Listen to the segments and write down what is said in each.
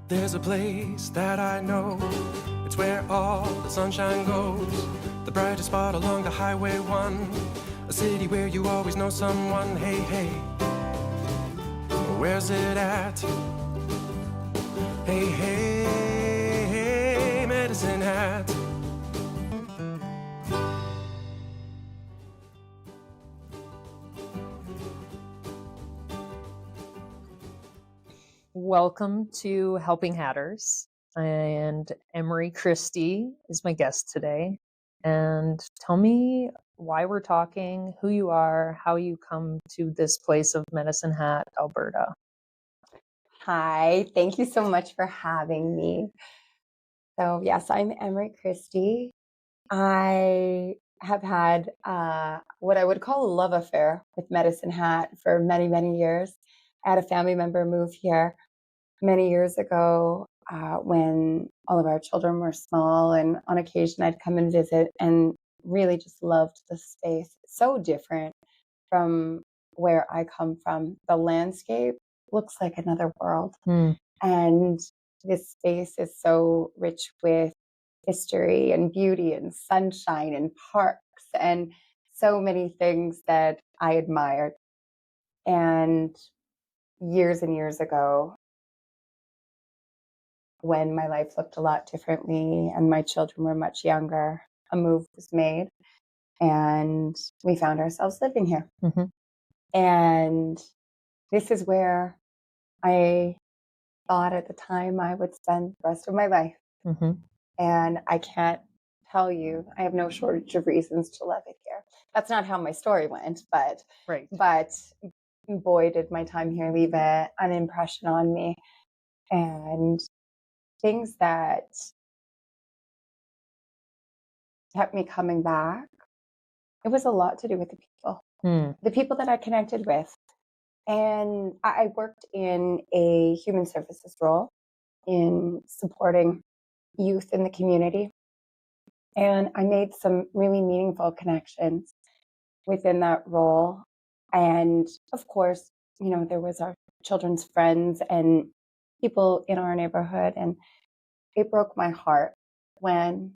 There's a place that I know, it's where all the sunshine goes, the brightest spot along the highway 1, a city where you always know someone. Hey, hey, where's it at? Hey, hey, hey, Medicine Hat. Welcome to Helping Hatters, and Emery Christie is my guest today. And tell me why we're talking, who you are, how you come to this place of Medicine Hat, Alberta. Hi, thank you so much for having me. So yes, I'm Emery Christie. I have had what I would call a love affair with Medicine Hat for many, many years. I had a family member move here many years ago when all of our children were small, and on occasion I'd come and visit and really just loved the space. It's so different from where I come from. The landscape looks like another world. And this space is so rich with history and beauty and sunshine and parks and so many things that I admired. And years ago, when my life looked a lot differently and my children were much younger, a move was made and we found ourselves living here. And this is where I thought at the time I would spend the rest of my life. And I can't tell you, I have no shortage of reasons to love it here. That's not how my story went, but boy, did my time here leave an impression on me. And things that kept me coming back, it was a lot to do with the people that I connected with. And I worked in a human services role in supporting youth in the community. And I made some really meaningful connections within that role. And of course, you know, there was our children's friends and people in our neighborhood. And it broke my heart when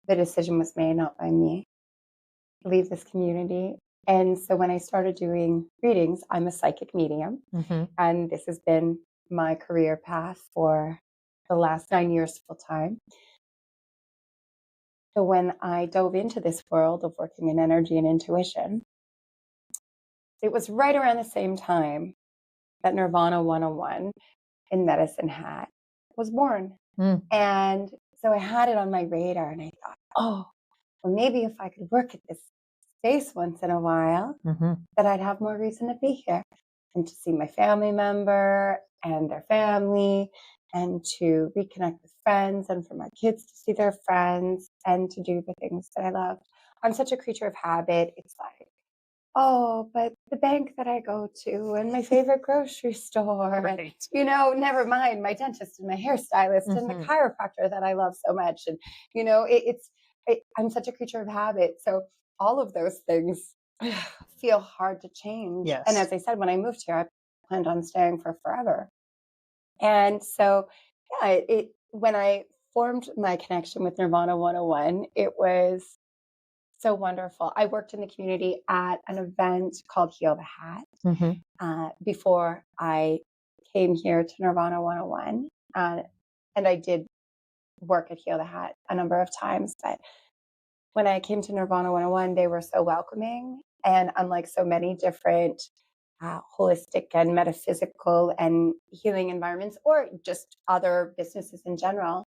the decision was made, not by me, to leave this community. And so when I started doing readings, I'm a psychic medium. And this has been my career path for the last 9 years full time. So when I dove into this world of working in energy and intuition, it was right around the same time that Nirvana 101 in Medicine Hat was born. And so I had it on my radar and I thought, oh, well, maybe if I could work at this space once in a while, that I'd have more reason to be here and to see my family member and their family and to reconnect with friends and for my kids to see their friends and to do the things that I love. I'm such a creature of habit. It's like, oh, but the bank that I go to and my favorite grocery store, and, you know, never mind my dentist and my hairstylist and the chiropractor that I love so much. And, you know, I'm such a creature of habit. So all of those things feel hard to change. And as I said, when I moved here, I planned on staying for forever. And so, yeah, when I formed my connection with Nirvana 101, it was so wonderful. I worked in the community at an event called Heal the Hat before I came here to Nirvana 101. And I did work at Heal the Hat a number of times. But when I came to Nirvana 101, they were so welcoming. And unlike so many different holistic and metaphysical and healing environments, or just other businesses in general,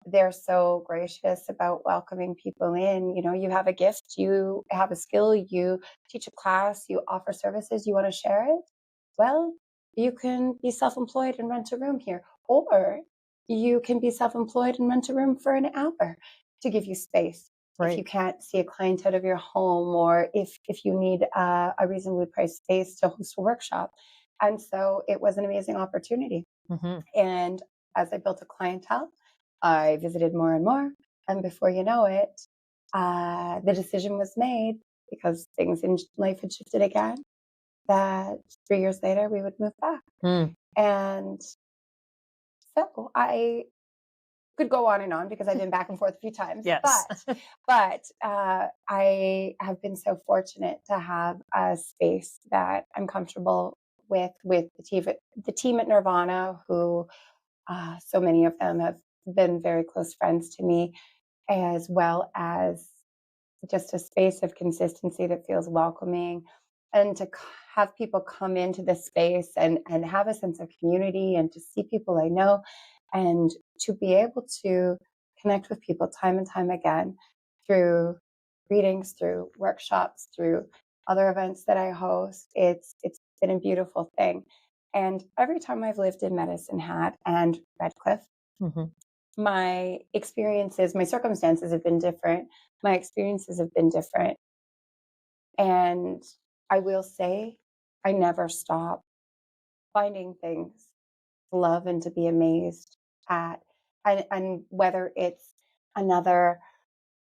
they're so gracious about welcoming people in. You know, you have a gift, you have a skill, you teach a class, you offer services, you want to share it. Well, you can be self-employed and rent a room here, or you can be self-employed and rent a room for an hour to give you space. If you can't see a client out of your home, or if you need a reasonably priced space to host a workshop. And so it was an amazing opportunity. And as I built a clientele, I visited more and more. And before you know it, the decision was made, because things in life had shifted again, that 3 years later we would move back. Mm. And so I could go on and on, because I've been back and forth a few times. Yes. But I have been so fortunate to have a space that I'm comfortable with the team at Nirvana, who so many of them have been very close friends to me, as well as just a space of consistency that feels welcoming, and to have people come into this space and have a sense of community, and to see people I know, and to be able to connect with people time and time again through readings, through workshops, through other events that I host. It's been a beautiful thing. And every time I've lived in Medicine Hat and Redcliffe, Hmm. my experiences, my circumstances have been different. My experiences have been different. And I will say, I never stop finding things to love and to be amazed at. And whether it's another,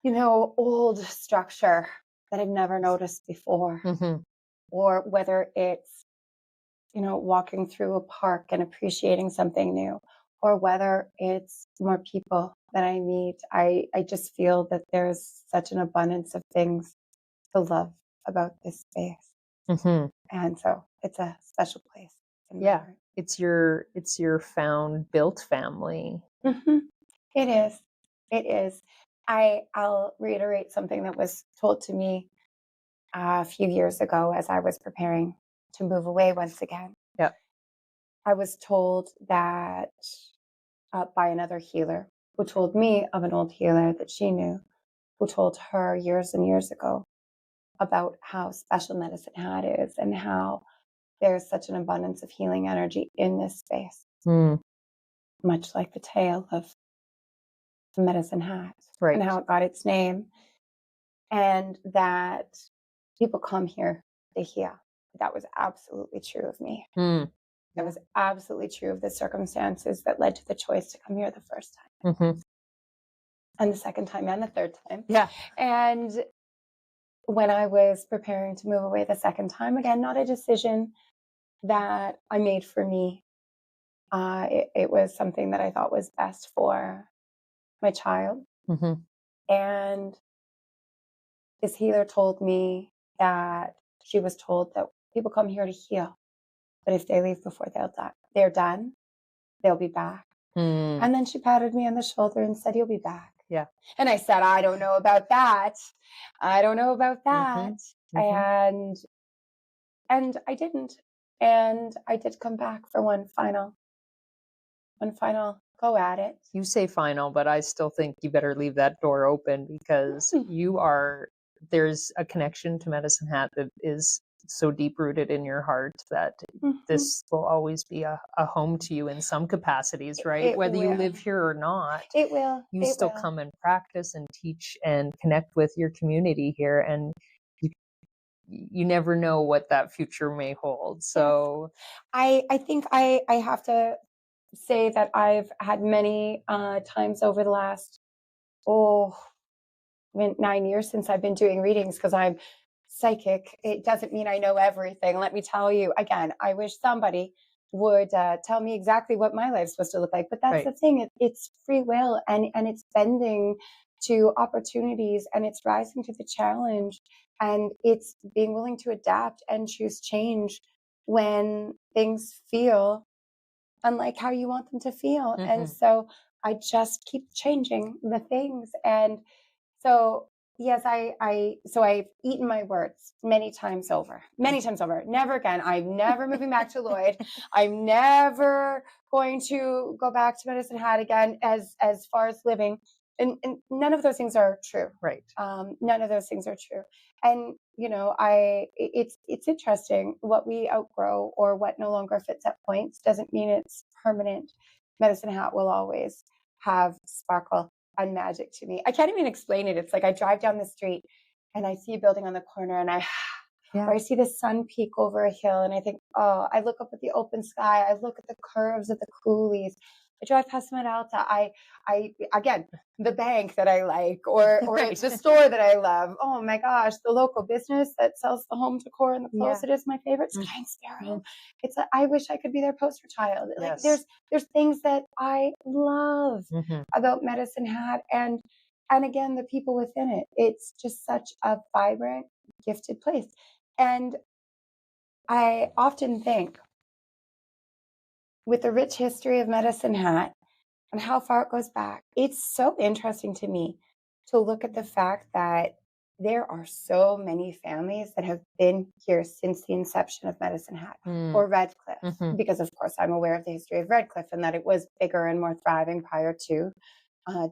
old structure that I've never noticed before, Hmm. or whether it's, walking through a park and appreciating something new, or whether it's more people that I meet, I just feel that there's such an abundance of things to love about this space. Hmm. And so it's a special place in my Yeah. heart. It's your found built family. Mhm. It is. It is. I'll reiterate something that was told to me a few years ago as I was preparing to move away once again. Yeah. I was told that by another healer, who told me of an old healer that she knew, who told her years and years ago about how special Medicine Hat is, and how there's such an abundance of healing energy in this space, Mm. much like the tale of the Medicine Hat Right. and how it got its name, and that people come here to heal. That was absolutely true of me. Mm. That was absolutely true of the circumstances that led to the choice to come here the first time, Hmm. and the second time, and the third time. Yeah. And when I was preparing to move away the second time, again, not a decision that I made for me. It was something that I thought was best for my child. Hmm. And this healer told me that she was told that people come here to heal, but if they leave before they're done, they'll be back. Mm. And then she patted me on the shoulder and said, "You'll be back." Yeah. And I said, "I don't know about that. I don't know about that." Hmm. Hmm. And I didn't. And I did come back for one final go at it. You say final, but I still think you better leave that door open, because there's a connection to Medicine Hat that is so deep rooted in your heart that Mhm. this will always be a home to you in some capacities, right? It Whether you will. live here or not, It will. you It still will. come and practice and teach and connect with your community here, and you never know what that future may hold. So I think I have to say that I've had many times over the last, 9 years since I've been doing readings, because I'm psychic. It doesn't mean I know everything. Let me tell you again, I wish somebody would tell me exactly what my life's supposed to look like. But that's right. the thing. It's free will, and it's bending to opportunities, and it's rising to the challenge, and it's being willing to adapt and choose change when things feel unlike how you want them to feel. And Hmm. so I just keep changing the things. And so, yes, so I've eaten my words many times over, never again. I'm never moving back to Lloyd. I'm never going to go back to Medicine Hat again as far as living. And none of those things are true. Right. None of those things are true. And, it's interesting what we outgrow or what no longer fits at points doesn't mean it's permanent. Medicine Hat will always have sparkle and magic to me. I can't even explain it. It's like I drive down the street and I see a building on the corner, and or I see the sun peek over a hill, and I think, oh, I look up at the open sky. I look at the curves of the coulees. I drive past Mount Alta. I again, the bank that I like, or Right. the store that I love. Oh my gosh, the local business that sells the home decor and the clothes. Yeah. It is my favorite. Mm. Flying Sparrow. I wish I could be their poster child. Like Yes. there's things that I love Hmm. about Medicine Hat, and again, the people within it. It's just such a vibrant, gifted place. And I often think, with the rich history of Medicine Hat and how far it goes back, it's so interesting to me to look at the fact that there are so many families that have been here since the inception of Medicine Hat Mm. or Redcliffe, Hmm. because of course I'm aware of the history of Redcliffe and that it was bigger and more thriving prior to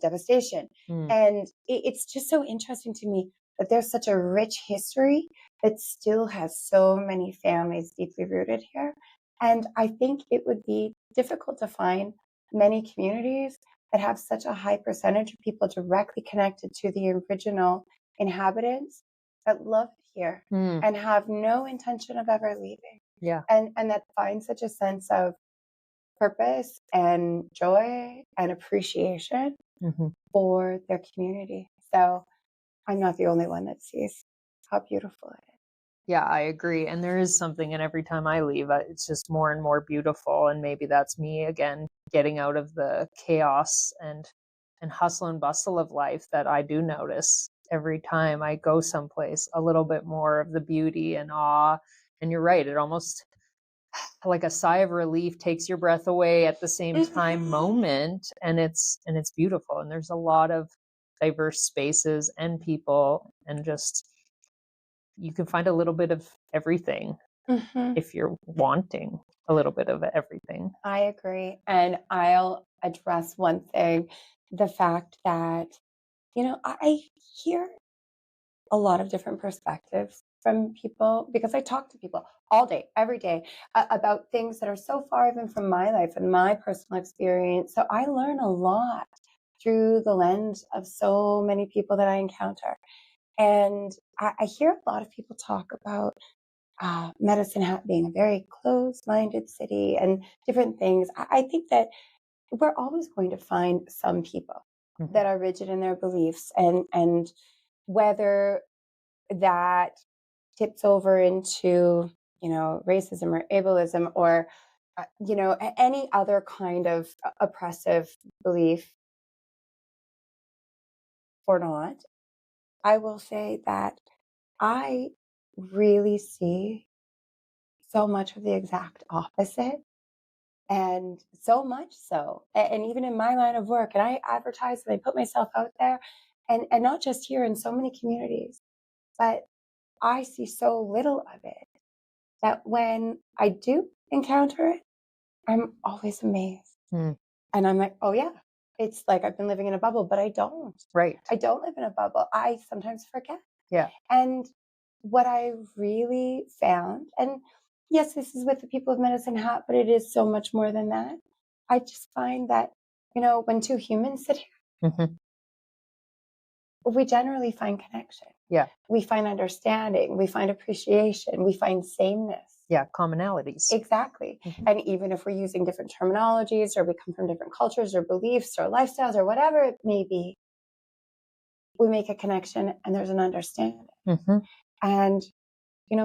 devastation. Mm. And it's just so interesting to me that there's such a rich history that still has so many families deeply rooted here. And I think it would be difficult to find many communities that have such a high percentage of people directly connected to the original inhabitants that love it here Mm. and have no intention of ever leaving. Yeah. And that find such a sense of purpose and joy and appreciation Hmm. for their community. So I'm not the only one that sees how beautiful it is. Yeah, I agree. And there is something, and every time I leave, it's just more and more beautiful. And maybe that's me again, getting out of the chaos and hustle and bustle of life, that I do notice every time I go someplace a little bit more of the beauty and awe. And you're right, it almost like a sigh of relief, takes your breath away at the same time moment, and it's beautiful. And there's a lot of diverse spaces and people, and just you can find a little bit of everything Mhm. if you're wanting a little bit of everything. I agree. And I'll address one thing, the fact that, I hear a lot of different perspectives from people because I talk to people all day, every day about things that are so far even from my life and my personal experience. So I learn a lot through the lens of so many people that I encounter. And I hear a lot of people talk about Medicine Hat being a very closed minded city and different things. I think that we're always going to find some people Mhm. that are rigid in their beliefs, and whether that tips over into, racism or ableism or, any other kind of oppressive belief or not, I will say that I really see so much of the exact opposite. And so much so, and even in my line of work, and I advertise and I put myself out there, and not just here in so many communities, but I see so little of it that when I do encounter it, I'm always amazed. Mm. And I'm like, oh yeah, it's like I've been living in a bubble, but I don't. Right. I don't live in a bubble. I sometimes forget. Yeah. And what I really found, and yes, this is with the people of Medicine Hat, but it is so much more than that. I just find that, when two humans sit here, Hmm. we generally find connection. Yeah. We find understanding. We find appreciation. We find sameness. Yeah. Commonalities. Exactly. Mhm. And even if we're using different terminologies or we come from different cultures or beliefs or lifestyles or whatever it may be, we make a connection and there's an understanding. Hmm. And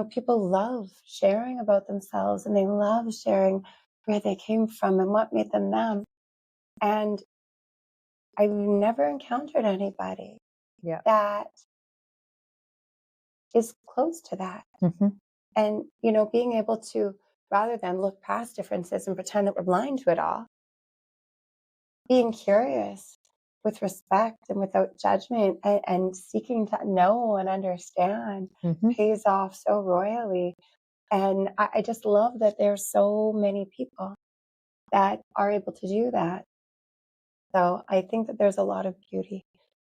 people love sharing about themselves and they love sharing where they came from and what made them them. And I've never encountered anybody Yeah. that is close to that. Hmm. And, being able to, rather than look past differences and pretend that we're blind to it all, being curious with respect and without judgment and seeking to know and understand Hmm. pays off so royally. And I just love that there's so many people that are able to do that. So I think that there's a lot of beauty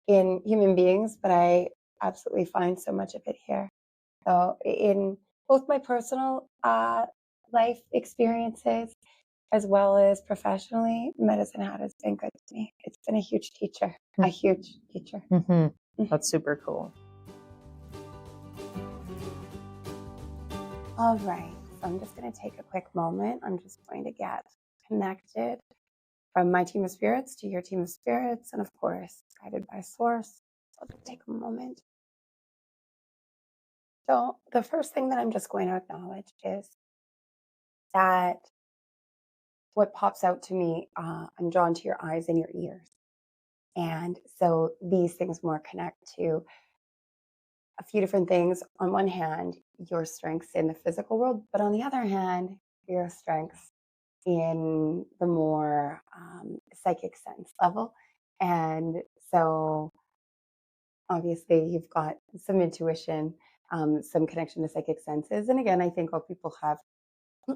in human beings, but I absolutely find so much of it here. So in both my personal life experiences as well as professionally, Medicine Hat has been good to me. It's been a huge teacher, a huge teacher. Hmm. Mhm. That's super cool. All right, so I'm just going to take a quick moment. I'm just going to get connected from my team of spirits to your team of spirits, and of course, guided by source. So I'll just take a moment. So the first thing that I'm just going to acknowledge is that what pops out to me, I'm drawn to your eyes and your ears. And so these things more connect to a few different things. On one hand, your strengths in the physical world, but on the other hand, your strengths in the more psychic sense level. And so obviously, you've got some intuition, some connection to psychic senses. And again, I think all people have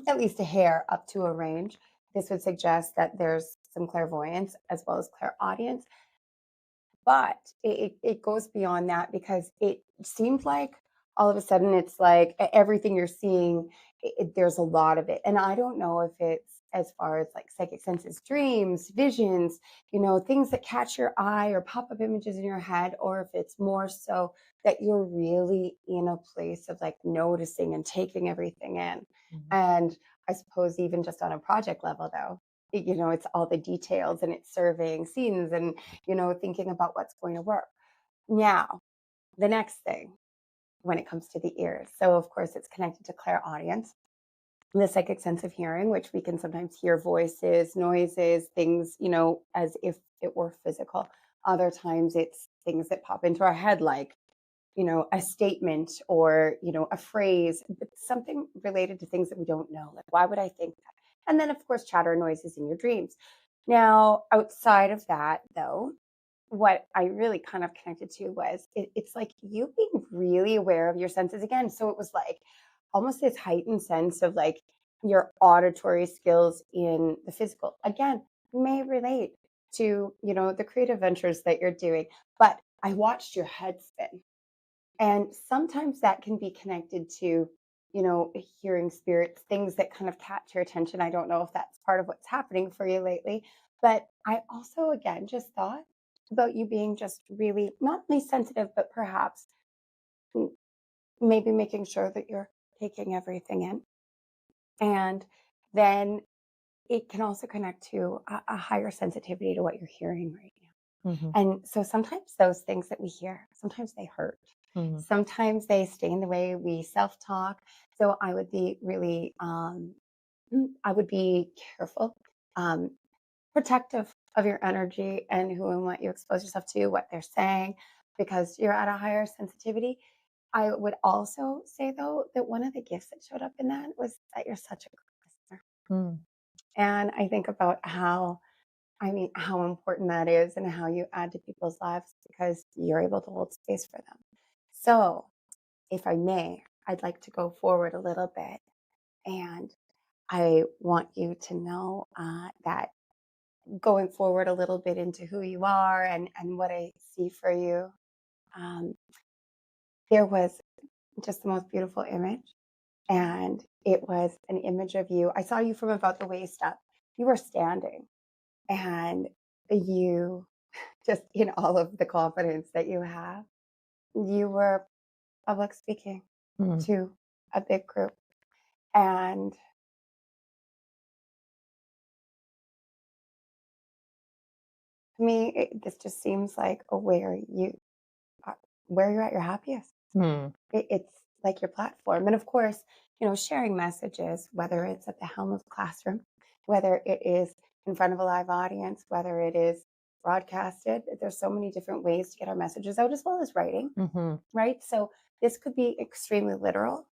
at least a hair up to a range. This would suggest that there's some clairvoyance as well as clairaudience. But it goes beyond that because it seems like all of a sudden it's like everything you're seeing, there's a lot of it. And I don't know if it's as far as like psychic senses, dreams, visions, things that catch your eye or pop up images in your head, or if it's more so that you're really in a place of like noticing and taking everything in. And I suppose even just on a project level, though, it's all the details and it's surveying scenes and thinking about what's going to work. Now, the next thing when it comes to the ears. So, of course, it's connected to clairaudience, the psychic sense of hearing, which we can sometimes hear voices, noises, things, as if it were physical. Other times it's things that pop into our head, like, a statement or, a phrase, but something related to things that we don't know. Like, why would I think that? And then, of course, chatter noises in your dreams. Now, outside of that, though, what I really kind of connected to was it's like you being really aware of your senses again. So it was like almost this heightened sense of like your auditory skills in the physical. Again, may relate to, the creative ventures that you're doing. But I watched your head spin. And sometimes that can be connected to, hearing spirits, things that kind of catch your attention. I don't know if that's part of what's happening for you lately. But I also, again, just thought about you being just really not only sensitive, but perhaps maybe making sure that you're taking everything in. And then it can also connect to a higher sensitivity to what you're hearing right now. And so sometimes those things that we hear, sometimes they hurt. Sometimes they stay in the way we self-talk. So I would be really, I would be careful, protective of your energy and who and what you expose yourself to, what they're saying, because you're at a higher sensitivity. I would also say, though, that one of the gifts that showed up in that was that you're such a good listener. And I think about how important that is and how you add to people's lives because you're able to hold space for them. So, if I may, I'd like to go forward a little bit. And I want you to know that going forward a little bit into who you are and what I see for you, um, there was just the most beautiful image. And it was an image of you. I saw you from about the waist up. You were standing and you just in all of the confidence that you have, you were public speaking to a big group. And to me, this just seems like where you're at your happiest. It's like your platform. And of course, sharing messages, whether it's at the helm of the classroom, whether it is in front of a live audience, whether it is broadcasted, there's so many different ways to get our messages out as well as writing, right? So this could be extremely literal,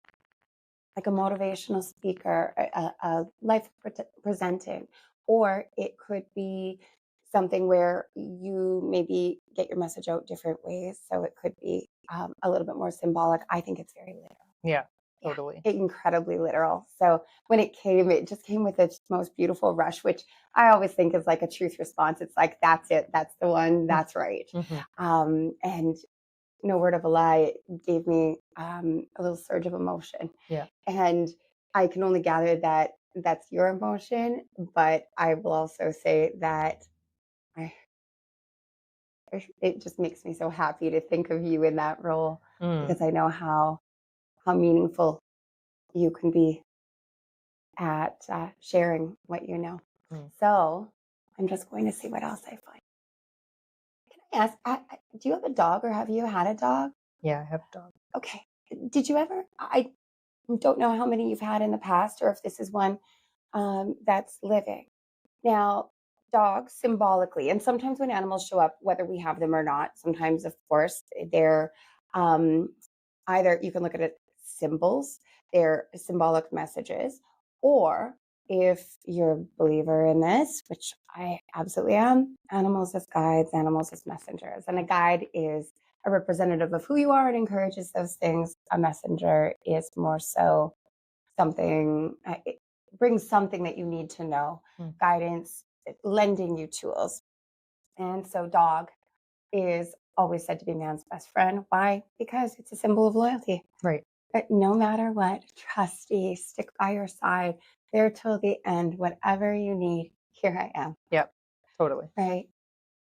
like a motivational speaker, a life presenting, or it could be something where you maybe get your message out different ways. So it could be a little bit more symbolic. I think it's very literal. Yeah, totally. Incredibly literal. So when it just came with its most beautiful rush, which I always think is like a truth response. It's like, that's it. That's the one. That's right. And no word of a lie, it gave me a little surge of emotion. Yeah. And I can only gather that that's your emotion, but I will also say that it just makes me so happy to think of you in that role because I know how meaningful you can be at sharing what you know. So I'm just going to see what else I find. Can I ask, do you have a dog or have you had a dog? Yeah, I have a dog. Okay. Did you ever? I don't know how many you've had in the past or if this is one that's living. Now, dogs symbolically, and sometimes when animals show up, whether we have them or not, sometimes, of course, they're um, either you can look at it symbols, they're symbolic messages, or if you're a believer in this, which I absolutely am, animals as guides, animals as messengers. And a guide is a representative of who you are and encourages those things. A messenger is more so something, it brings something that you need to know, guidance, lending you tools. And so, dog is always said to be man's best friend. Why? Because it's a symbol of loyalty. Right. But no matter what, trusty, stick by your side, there till the end, whatever you need, here I am. Yep. Totally. Right.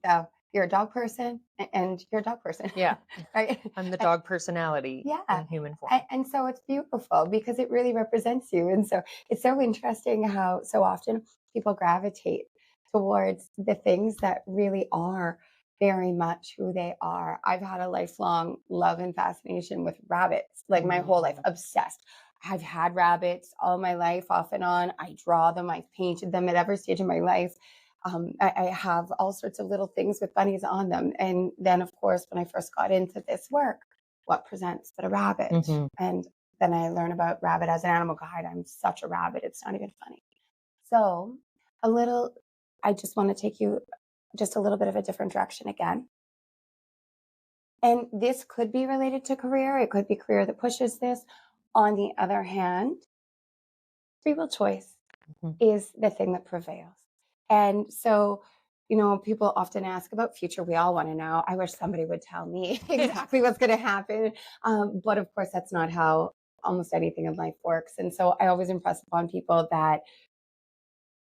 So you're a dog person and you're a dog person. Yeah. Right. I'm the dog personality Yeah. in human form. And so it's beautiful because it really represents you. And so it's so interesting how so often people gravitate towards the things that really are very much who they are. I've had a lifelong love and fascination with rabbits, like my whole life, obsessed. I've had rabbits all my life, off and on. I draw them, I've painted them at every stage of my life. I have all sorts of little things with bunnies on them. And then, of course, when I first got into this work, what presents but a rabbit? And then I learn about rabbit as an animal guide. I'm such a rabbit, it's not even funny. So I just want to take you just a little bit of a different direction again. And this could be related to career. It could be career that pushes this. On the other hand, free will choice is the thing that prevails. And so, people often ask about future. We all want to know. I wish somebody would tell me exactly what's going to happen. But of course, that's not how almost anything in life works. And so I always impress upon people that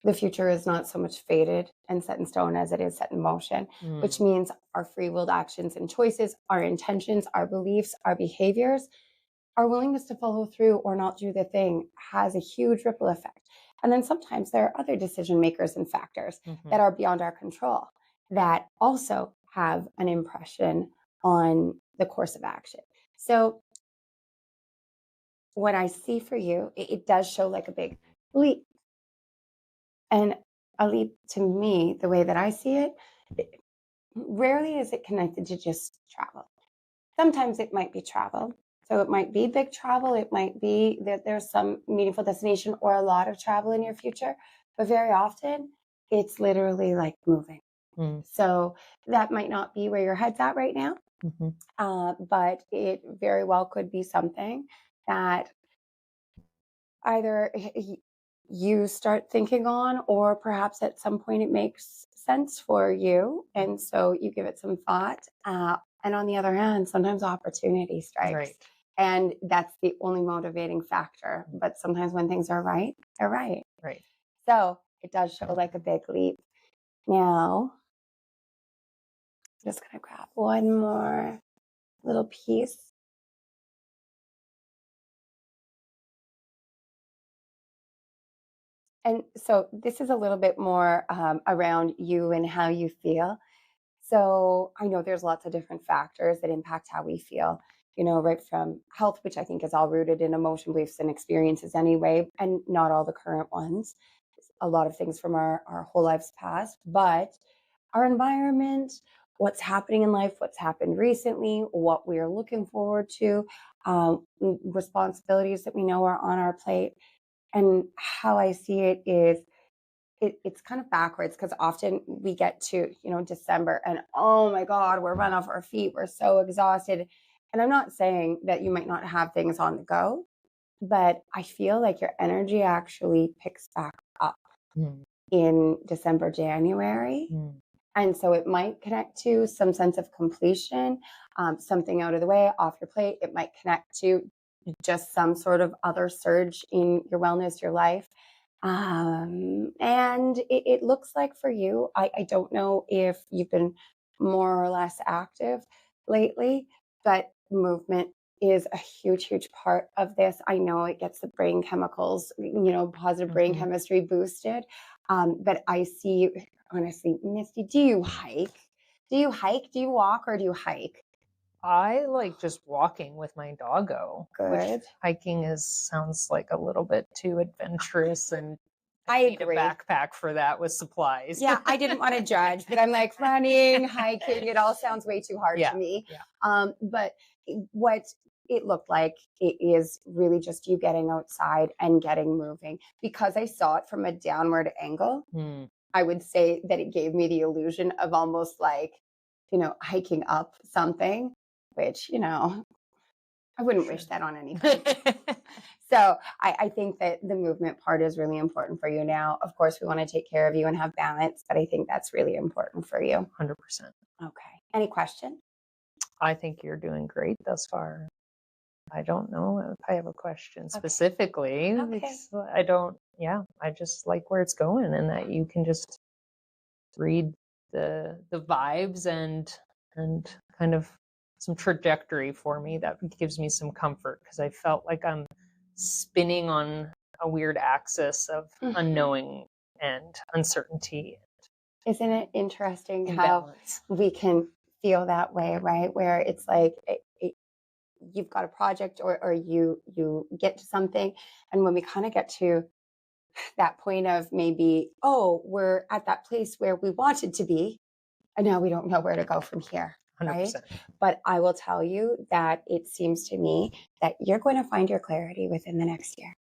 the future is not so much fated and set in stone as it is set in motion, which means our free willed actions and choices, our intentions, our beliefs, our behaviors, our willingness to follow through or not do the thing has a huge ripple effect. And then sometimes there are other decision makers and factors that are beyond our control that also have an impression on the course of action. So what I see for you, it does show like a big leap. And a leap to me, the way that I see it, rarely is it connected to just travel. Sometimes it might be travel. So it might be big travel. It might be that there's some meaningful destination or a lot of travel in your future. But very often it's literally like moving. So that might not be where your head's at right now. But it very well could be something that either you start thinking on, or perhaps at some point it makes sense for you. And so you give it some thought. And on the other hand, sometimes opportunity strikes. Right. And that's the only motivating factor. But sometimes when things are right, they're right. Right. So it does show like a big leap. Now, I'm just going to grab one more little piece. And so this is a little bit more around you and how you feel. So I know there's lots of different factors that impact how we feel, right from health, which I think is all rooted in emotion, beliefs, and experiences anyway, and not all the current ones. A lot of things from our whole lives past, but our environment, what's happening in life, what's happened recently, what we are looking forward to, responsibilities that we know are on our plate. And how I see it is it's kind of backwards, because often we get to, December and, oh my God, we're run off our feet. We're so exhausted. And I'm not saying that you might not have things on the go, but I feel like your energy actually picks back up in December, January. And so it might connect to some sense of completion, something out of the way, off your plate. It might connect to just some sort of other surge in your wellness, your life. And it looks like for you, I don't know if you've been more or less active lately, but movement is a huge, huge part of this. I know it gets the brain chemicals, positive brain chemistry boosted. But I see honestly, Misty, do you hike? Do you hike? Do you walk, or do you hike? I like just walking with my doggo, which Good. hiking sounds like a little bit too adventurous, and I need a agree. backpack for that with supplies. Yeah, I didn't want to judge, but I'm like running, hiking. It all sounds way too hard Yeah, to me. yeah. But what it looked like, it is really just you getting outside and getting moving. Because I saw it from a downward angle, Hmm. I would say that it gave me the illusion of almost like, hiking up something, which, I wouldn't wish that on anybody. So I think that the movement part is really important for you now. Of course, we want to take care of you and have balance, but I think that's really important for you. 100%. Okay. Any question? I think you're doing great thus far. I don't know if I have a question specifically. Okay. I just like where it's going, and that you can just read the vibes and kind of some trajectory for me. That gives me some comfort, because I felt like I'm spinning on a weird axis of unknowing and uncertainty. Isn't it interesting how Imbalance. we can feel that way, right? Where it's like you've got a project, or you get to something, and when we kind of get to that point of maybe, oh, we're at that place where we wanted to be, and now we don't know where to go from here. 100%. Right? But I will tell you that it seems to me that you're going to find your clarity within the next year.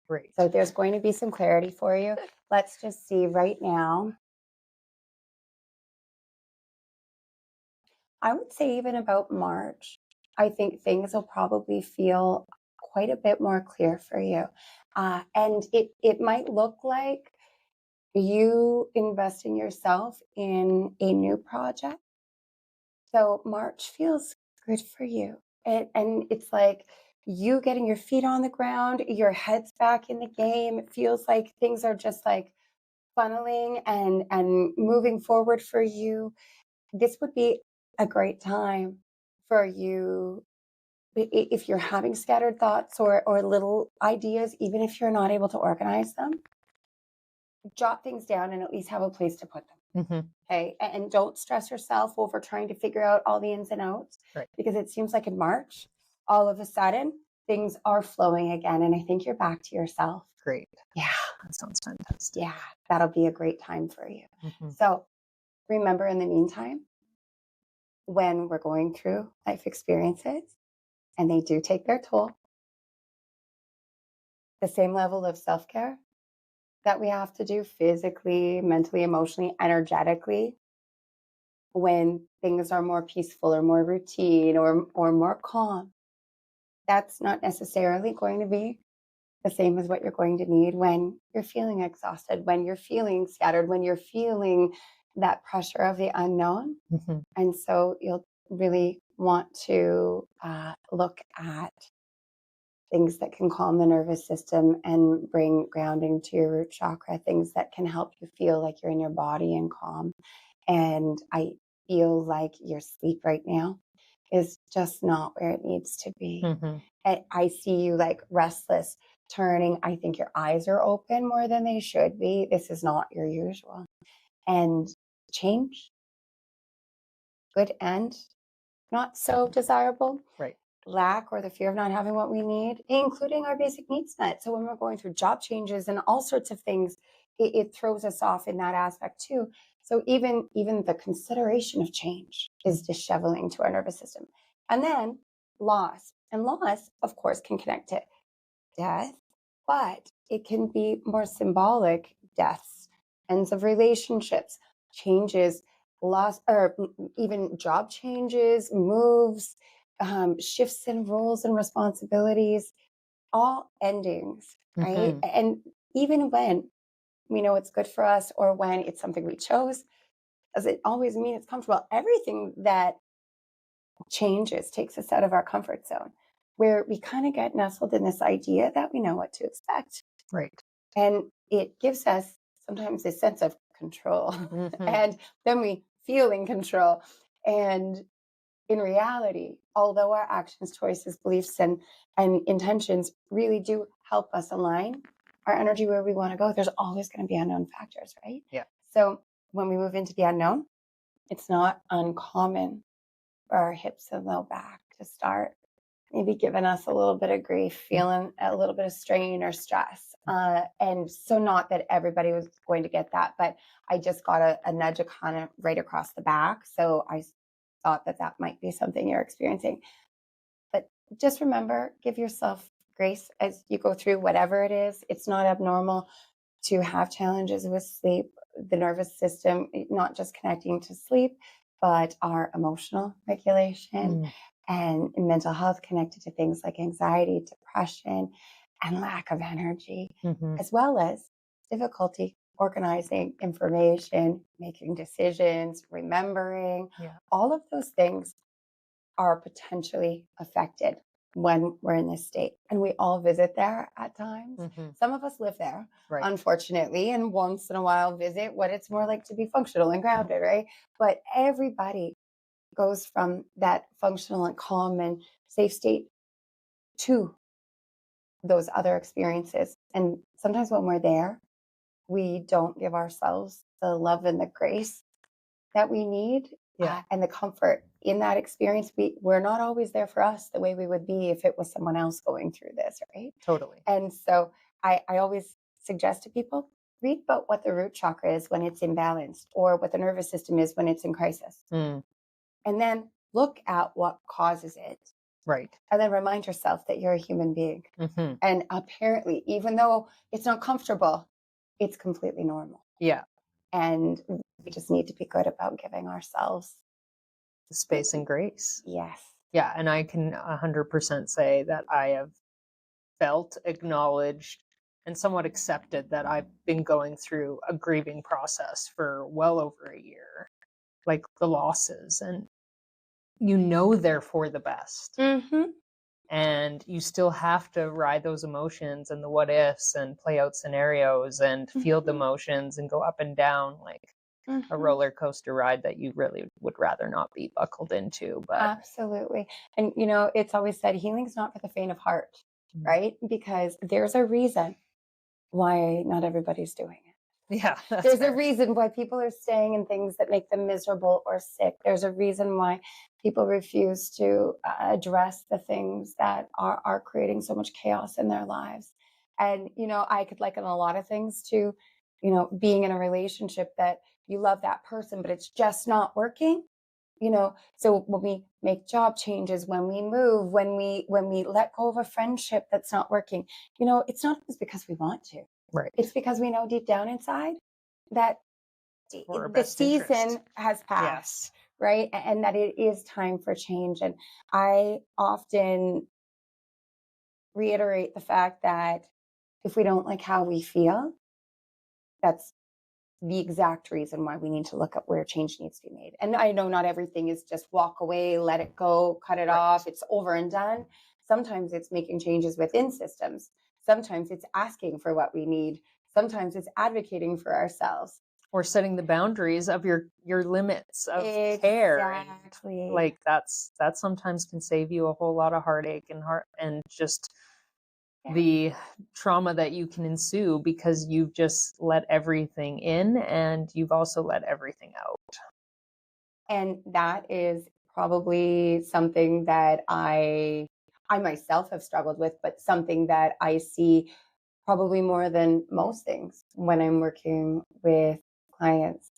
Great. So there's going to be some clarity for you. Let's just see right now. I would say even about March, I think things will probably feel quite a bit more clear for you. And it might look like you investing yourself in a new project. So March feels good for you. And it's like you getting your feet on the ground, your head's back in the game. It feels like things are just like funneling and moving forward for you. This would be a great time for you if you're having scattered thoughts or little ideas, even if you're not able to organize them. Jot things down and at least have a place to put them. Okay. And don't stress yourself over trying to figure out all the ins and outs, Right. because it seems like in March, all of a sudden, things are flowing again. And I think you're back to yourself. Great. Yeah. That sounds fantastic. Yeah. That'll be a great time for you. So remember, in the meantime, when we're going through life experiences, and they do take their toll, the same level of self-care that we have to do physically, mentally, emotionally, energetically, when things are more peaceful or more routine or more calm, that's not necessarily going to be the same as what you're going to need when you're feeling exhausted, when you're feeling scattered, when you're feeling that pressure of the unknown. And so you'll really want to look at things that can calm the nervous system and bring grounding to your root chakra, things that can help you feel like you're in your body and calm. And I feel like your sleep right now is just not where it needs to be. And I see you like restless, turning. I think your eyes are open more than they should be. This is not your usual. And change, good and not so desirable. Right. Lack or the fear of not having what we need, including our basic needs met. So when we're going through job changes and all sorts of things, it throws us off in that aspect too. So even the consideration of change is disheveling to our nervous system. And then loss. And loss, of course, can connect to death, but it can be more symbolic deaths, ends of relationships, changes, loss, or even job changes, moves, shifts in roles and responsibilities, all endings, right? And even when we know it's good for us or when it's something we chose, does it always mean it's comfortable? Everything that changes takes us out of our comfort zone, where we kind of get nestled in this idea that we know what to expect. Right. And it gives us sometimes a sense of control. And then we feel in control. And in reality, although our actions, choices, beliefs, and intentions really do help us align our energy where we want to go, there's always going to be unknown factors, right? Yeah. So when we move into the unknown, it's not uncommon for our hips and low back to start maybe giving us a little bit of grief, feeling a little bit of strain or stress. And so not that everybody was going to get that, but I just got a nudge kind of right across the back. So I thought that that might be something you're experiencing. But just remember, give yourself grace as you go through whatever it is. It's not abnormal to have challenges with sleep, the nervous system, not just connecting to sleep, but our emotional regulation and mental health connected to things like anxiety, depression, and lack of energy, as well as difficulty organizing information, making decisions, remembering. All of those things are potentially affected when we're in this state. And we all visit there at times. Some of us live there, unfortunately, and once in a while visit what it's more like to be functional and grounded, right? But everybody goes from that functional and calm and safe state to those other experiences. And sometimes when we're there, we don't give ourselves the love and the grace that we need and the comfort in that experience. We're not always there for us the way we would be if it was someone else going through this, right? Totally. And so I always suggest to people, read about what the root chakra is when it's imbalanced or what the nervous system is when it's in crisis. And then look at what causes it. Right. And then remind yourself that you're a human being. And apparently, even though it's not comfortable, it's completely normal. Yeah. And we just need to be good about giving ourselves The space and grace. Yes. Yeah. And I can 100% say that I have felt, acknowledged, and somewhat accepted that I've been going through a grieving process for well over a year, like the losses, and you know they're for the best. And you still have to ride those emotions and the what ifs and play out scenarios and feel the emotions and go up and down like a roller coaster ride that you really would rather not be buckled into. But absolutely. And you know, it's always said healing's not for the faint of heart, right? Because there's a reason why not everybody's doing it. Yeah, there's a reason why people are staying in things that make them miserable or sick. There's a reason why people refuse to address the things that are creating so much chaos in their lives. And, you know, I could liken a lot of things to, you know, being in a relationship that you love that person, but it's just not working. You know, so when we make job changes, when we move, when we let go of a friendship that's not working, you know, it's not just because we want to. Right. It's because we know deep down inside that the season has passed, right? And that it is time for change. And I often reiterate the fact that if we don't like how we feel, that's the exact reason why we need to look at where change needs to be made. And I know not everything is just walk away, let it go, cut it off, it's over and done. Sometimes it's making changes within systems. Sometimes it's asking for what we need. Sometimes it's advocating for ourselves. Or setting the boundaries of your limits of care. And like that sometimes can save you a whole lot of heartache and just the trauma that you can ensue because you've just let everything in and you've also let everything out. And that is probably something that I myself have struggled with, but something that I see probably more than most things when I'm working with clients.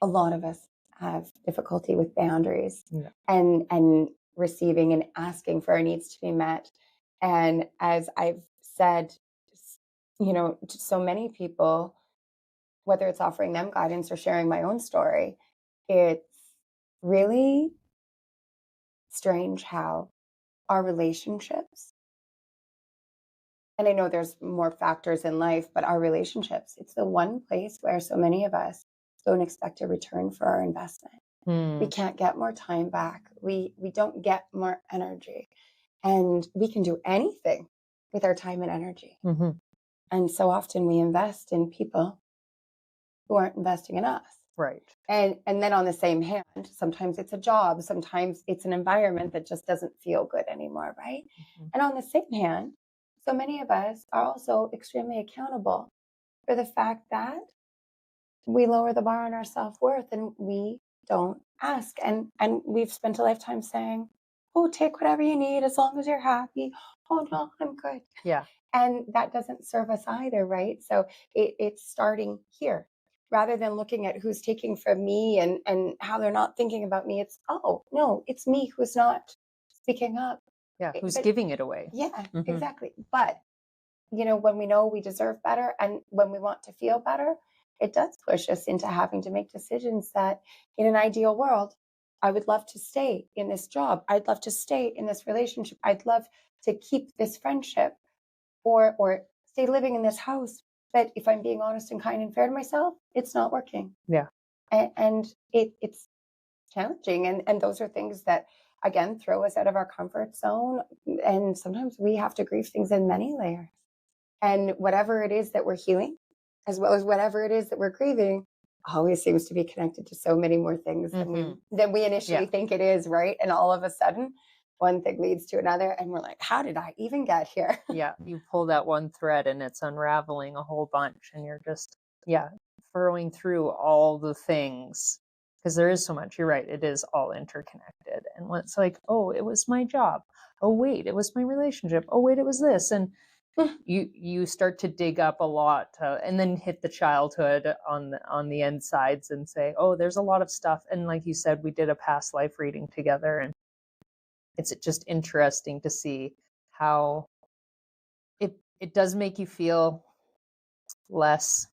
A lot of us have difficulty with boundaries and receiving and asking for our needs to be met. And as I've said, you know, to so many people, whether it's offering them guidance or sharing my own story, it's really strange how our relationships, and I know there's more factors in life, but our relationships, it's the one place where so many of us don't expect a return for our investment. We can't get more time back. We don't get more energy. And we can do anything with our time and energy. And so often we invest in people who aren't investing in us. Right. And then on the same hand, sometimes it's a job, sometimes it's an environment that just doesn't feel good anymore, right? And on the same hand, so many of us are also extremely accountable for the fact that we lower the bar on our self-worth and we don't ask. And we've spent a lifetime saying, oh, take whatever you need as long as you're happy. Oh no, I'm good. Yeah. And that doesn't serve us either, right? So it's starting here. Rather than looking at who's taking from me and how they're not thinking about me, it's, oh, no, it's me who's not speaking up. Yeah. Who's But giving it away? yeah, Mhm. exactly. But, when we know we deserve better and when we want to feel better, it does push us into having to make decisions that in an ideal world, I would love to stay in this job. I'd love to stay in this relationship. I'd love to keep this friendship or stay living in this house. But if I'm being honest and kind and fair to myself, it's not working. Yeah. And it's challenging. And those are things that, again, throw us out of our comfort zone. And sometimes we have to grieve things in many layers. And whatever it is that we're healing, as well as whatever it is that we're grieving, always seems to be connected to so many more things than we initially Yeah. think it is, right? And all of a sudden, one thing leads to another, and we're like, how did I even get here? Yeah. You pull that one thread and it's unraveling a whole bunch, and you're just, furrowing through all the things. Because there is so much. You're right. It is all interconnected. And when it's like, oh, it was my job. Oh, wait, it was my relationship. Oh, wait, it was this. And you start to dig up a lot, and then hit the childhood on the end sides and say, oh, there's a lot of stuff. And like you said, we did a past life reading together, and it's just interesting to see how it does make you feel less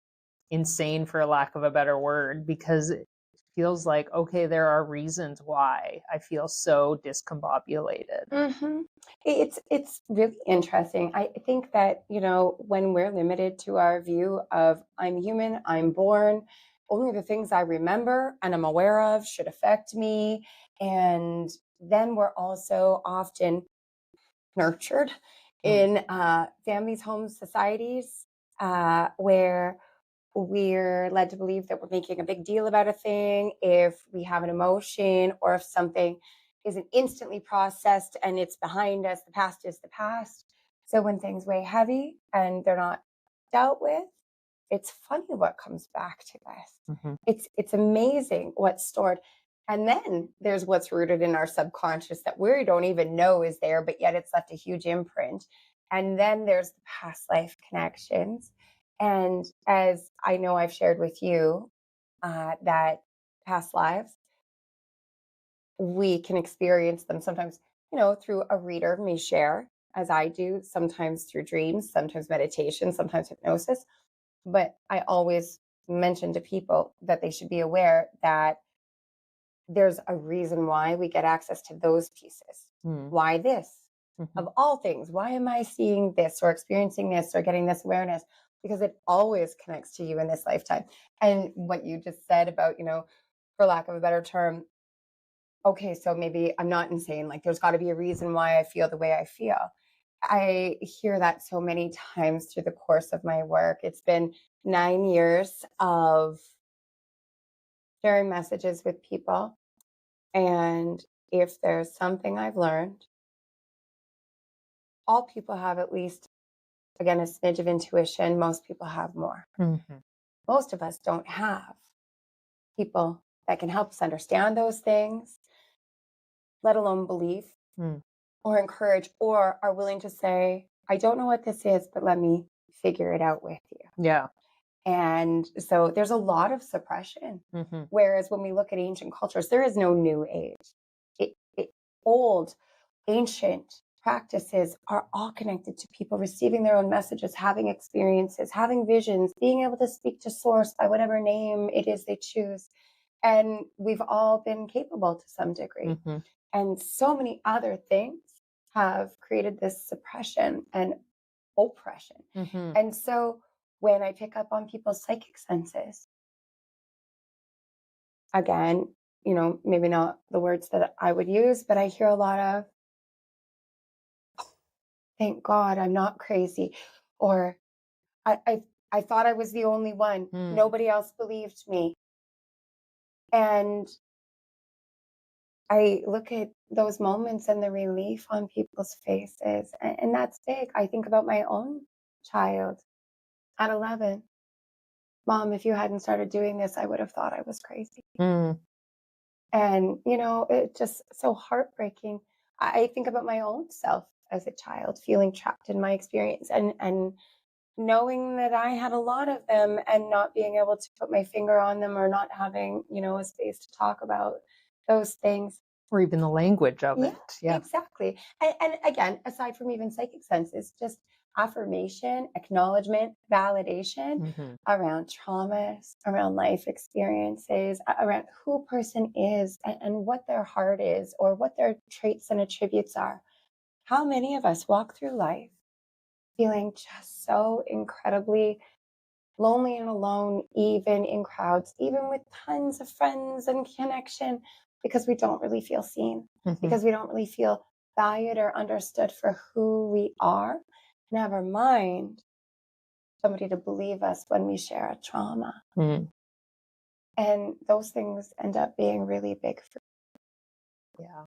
insane, for a lack of a better word, because it feels like, okay, there are reasons why I feel so discombobulated. Mm-hmm. It's really interesting. I think that, when we're limited to our view of I'm human, I'm born, only the things I remember and I'm aware of should affect me. And then we're also often nurtured in families, homes, societies, where we're led to believe that we're making a big deal about a thing if we have an emotion or if something isn't instantly processed and it's behind us. The past is the past. So when things weigh heavy and they're not dealt with, it's funny what comes back to us. Mhm. It's amazing what's stored. And then there's what's rooted in our subconscious that we don't even know is there, but yet it's left a huge imprint. And then there's the past life connections. And as I know I've shared with you, that past lives, we can experience them sometimes, through a reader may share, as I do, sometimes through dreams, sometimes meditation, sometimes hypnosis. But I always mention to people that they should be aware that there's a reason why we get access to those pieces. Mm. Why this? Mhm. Of all things, why am I seeing this or experiencing this or getting this awareness? Because it always connects to you in this lifetime. And what you just said about, for lack of a better term, okay, so maybe I'm not insane. Like there's got to be a reason why I feel the way I feel. I hear that so many times through the course of my work. It's been 9 years of sharing messages with people. And if there's something I've learned, all people have at least, again, a smidge of intuition. Most people have more. Mhm. Most of us don't have people that can help us understand those things, let alone believe Mm. or encourage, or are willing to say, I don't know what this is, but let me figure it out with you. Yeah. And so there's a lot of suppression. Mhm. Whereas when we look at ancient cultures, there is no new age. Old, ancient practices are all connected to people receiving their own messages, having experiences, having visions, being able to speak to source by whatever name it is they choose. And we've all been capable to some degree. Mhm. And so many other things have created this suppression and oppression. Mhm. And so when I pick up on people's psychic senses, again, maybe not the words that I would use, but I hear a lot of, thank God I'm not crazy. Or I thought I was the only one. Mm. Nobody else believed me. And I look at those moments and the relief on people's faces. And that's big. I think about my own child at 11. Mom, if you hadn't started doing this, I would have thought I was crazy. Mm. And, it's just so heartbreaking. I think about my own self as a child, feeling trapped in my experience and knowing that I had a lot of them and not being able to put my finger on them or not having, a space to talk about those things. Or even the language of Yeah, it. Yeah. exactly. And again, aside from even psychic senses, just affirmation, acknowledgement, validation Mhm. around traumas, around life experiences, around who a person is and what their heart is or what their traits and attributes are. How many of us walk through life feeling just so incredibly lonely and alone, even in crowds, even with tons of friends and connection, because we don't really feel seen, Mhm. because we don't really feel valued or understood for who we are, never mind somebody to believe us when we share a trauma. Mm. And those things end up being really big for Yeah.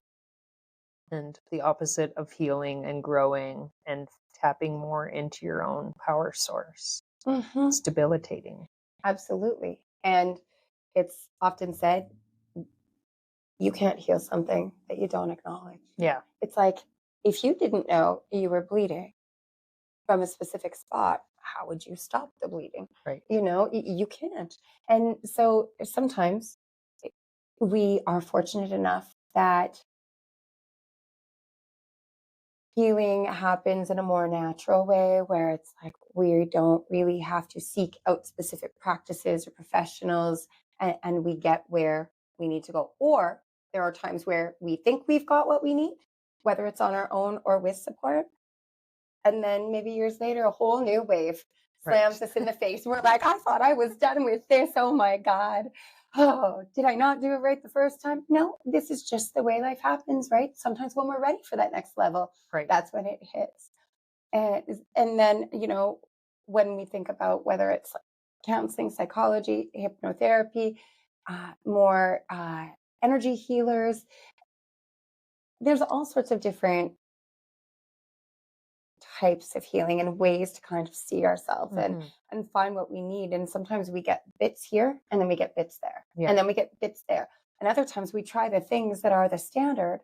And the opposite of healing and growing and tapping more into your own power source. Mhm. It's debilitating. Absolutely. And it's often said, you can't heal something that you don't acknowledge. Yeah. It's like, if you didn't know you were bleeding from a specific spot, how would you stop the bleeding? Right. You can't. And so sometimes we are fortunate enough that healing happens in a more natural way where it's like we don't really have to seek out specific practices or professionals and we get where we need to go. Or there are times where we think we've got what we need, whether it's on our own or with support. And then maybe years later, a whole new wave slams Right. us in the face. We're like, I thought I was done with this. Oh my God. Oh, did I not do it right the first time? No, this is just the way life happens, right? Sometimes when we're ready for that next level, Right. that's when it hits. And then, when we think about whether it's like counseling, psychology, hypnotherapy, more energy healers, there's all sorts of different types of healing and ways to kind of see ourselves Mhm. and find what we need. And sometimes we get bits here and then we get bits there. Yeah. And then we get bits there. And other times we try the things that are the standard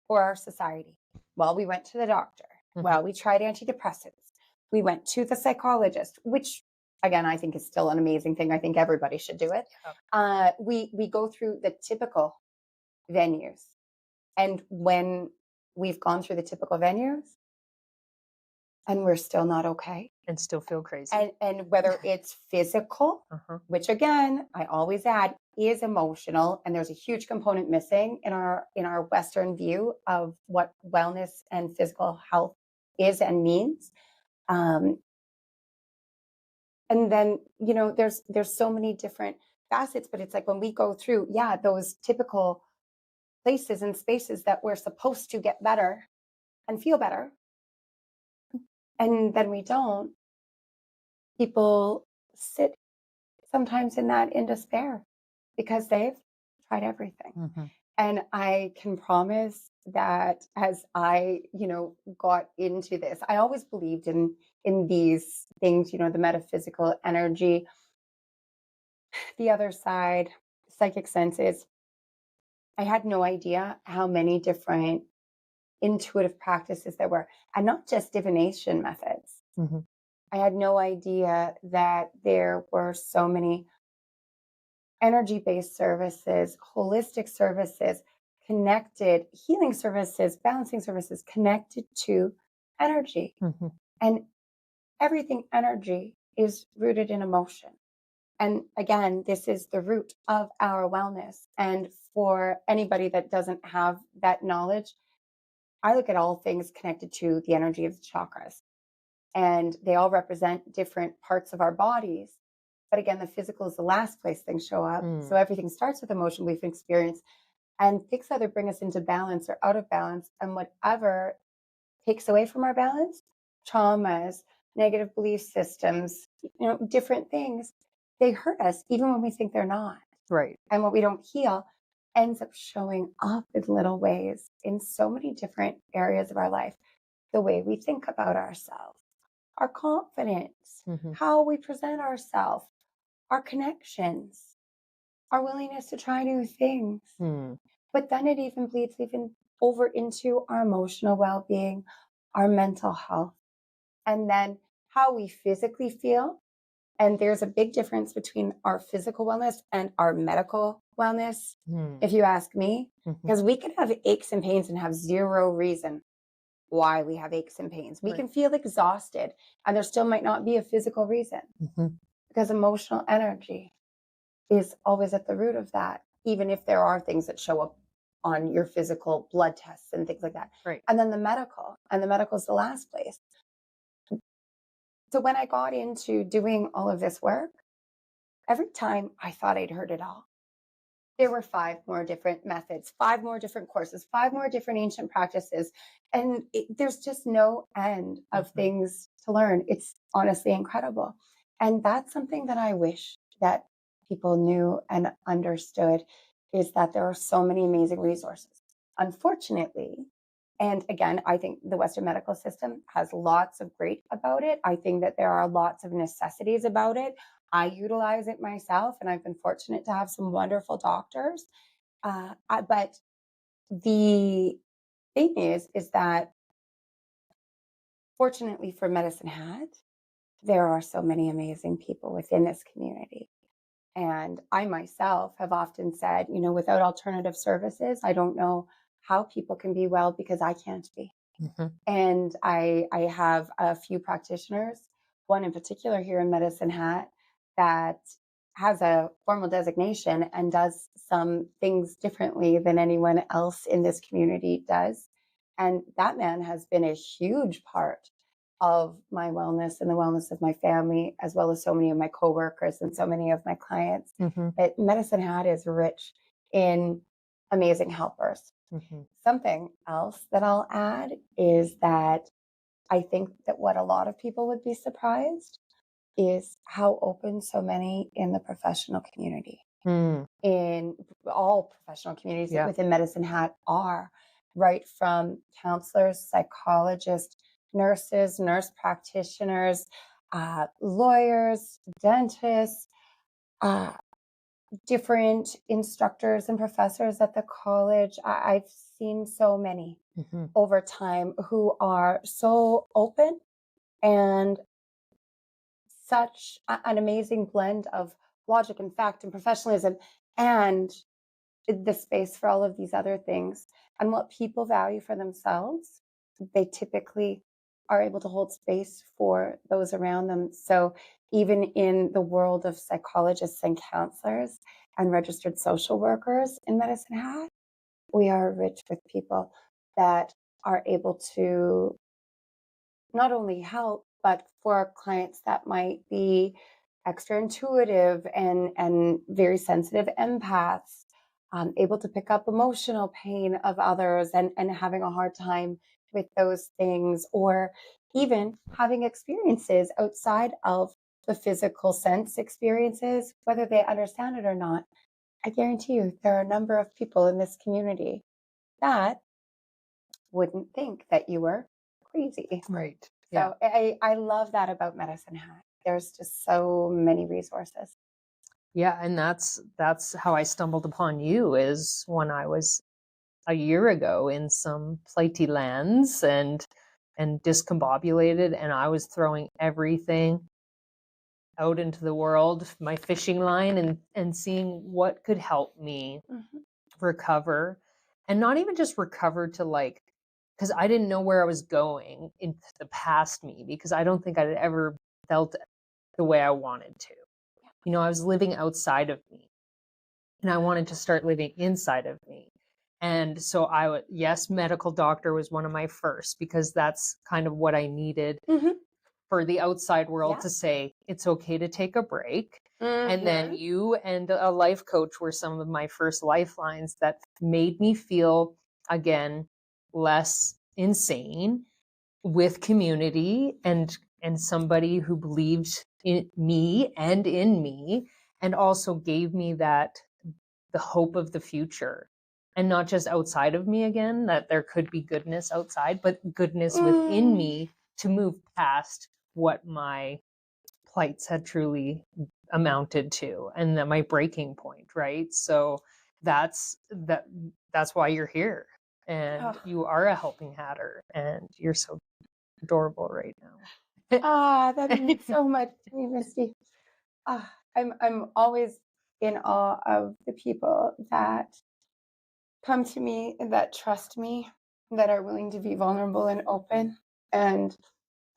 for our society. Well, we went to the doctor. Mhm. Well, we tried antidepressants. We went to the psychologist, which again, I think is still an amazing thing. I think everybody should do it. We go through the typical venues. And when we've gone through the typical venues, and we're still not okay. And still feel crazy. And whether it's physical, Uh-huh. which again, I always add is emotional, and there's a huge component missing in our Western view of what wellness and physical health is and means. Um, and then, there's so many different facets, but it's like when we go through, those typical places and spaces that we're supposed to get better and feel better, and then we don't, people sit sometimes in despair because they've tried everything. Mhm. And I can promise that as I, got into this, I always believed in these things, the metaphysical energy, the other side, psychic senses. I had no idea how many different intuitive practices there were, and not just divination methods. Mhm. I had no idea that there were so many energy-based services, holistic services, connected healing services, balancing services connected to energy. Mhm. And everything energy is rooted in emotion. And again, this is the root of our wellness. And for anybody that doesn't have that knowledge, I look at all things connected to the energy of the chakras. And they all represent different parts of our bodies. But again, the physical is the last place things show up. So everything starts with emotion we've experienced and things either bring us into balance or out of balance. And whatever takes away from our balance, traumas, negative belief systems, different things, they hurt us even when we think they're not. Right. And what we don't heal ends up showing up in little ways in so many different areas of our life. The way we think about ourselves, our confidence, Mhm. how we present ourselves, our connections, our willingness to try new things. Hmm. But then it even bleeds even over into our emotional well-being, our mental health, and then how we physically feel. And there's a big difference between our physical wellness and our medical wellness, Hmm. if you ask me, Mhm. because we can have aches and pains and have zero reason why we have aches and pains. We Right. can feel exhausted and there still might not be a physical reason, Mhm. because emotional energy is always at the root of that, even if there are things that show up on your physical blood tests and things like that. Right. And then the medical is the last place. So when I got into doing all of this work, every time I thought I'd heard it all, there were 5 more different methods, 5 more different courses, 5 more different ancient practices. And there's just no end of Mhm. things to learn. It's honestly incredible. And that's something that I wish that people knew and understood, is that there are so many amazing resources. Unfortunately, and again, I think the Western medical system has lots of great about it. I think that there are lots of necessities about it. I utilize it myself, and I've been fortunate to have some wonderful doctors. But the thing is that fortunately for Medicine Hat, there are so many amazing people within this community. And I myself have often said, without alternative services, I don't know how people can be well, because I can't be. Mhm. And I have a few practitioners, one in particular here in Medicine Hat, that has a formal designation and does some things differently than anyone else in this community does. And that man has been a huge part of my wellness and the wellness of my family, as well as so many of my coworkers and so many of my clients. Mhm. But Medicine Hat is rich in amazing helpers. Mhm. Something else that I'll add is that I think that what a lot of people would be surprised is how open so many in the professional community, Mm. in all professional communities Yeah. within Medicine Hat, are, right from counselors, psychologists, nurses, nurse practitioners, lawyers, dentists, uh, different instructors and professors at the college. I've seen so many Mhm. over time who are so open, and such an amazing blend of logic and fact and professionalism, and the space for all of these other things. And what people value for themselves, they typically are able to hold space for those around them. So even in the world of psychologists and counselors and registered social workers in Medicine Hat, we are rich with people that are able to not only help, but for clients that might be extra intuitive and very sensitive empaths, able to pick up emotional pain of others and having a hard time with those things, or even having experiences outside of the physical sense experiences, whether they understand it or not. I guarantee you there are a number of people in this community that wouldn't think that you were crazy. Right. Yeah. So I love that about Medicine Hat. There's just so many resources. Yeah, and that's how I stumbled upon you, is when I was a year ago in some flighty lands and discombobulated, and I was throwing everything out into the world, my fishing line, and seeing what could help me Mhm. recover, and not even just recover to, like, because I didn't know where I was going into the past me, because I don't think I'd ever felt the way I wanted to. I was living outside of me, and I wanted to start living inside of me. And so yes, medical doctor was one of my first, because that's kind of what I needed Mhm. for the outside world Yeah. to say it's okay to take a break. And then Mhm. you and a life coach were some of my first lifelines that made me feel, again, less insane, with community and somebody who believed in me, and also gave me that the hope of the future, and not just outside of me, again, that there could be goodness outside, but goodness within Mm. me, to move past what my plights had truly amounted to, and that my breaking point, right? So that's why you're here, and Oh, you are a helping hatter, and you're so adorable right now. that means so much to me, Misty. I'm always in awe of the people that come to me, that trust me, that are willing to be vulnerable and open. And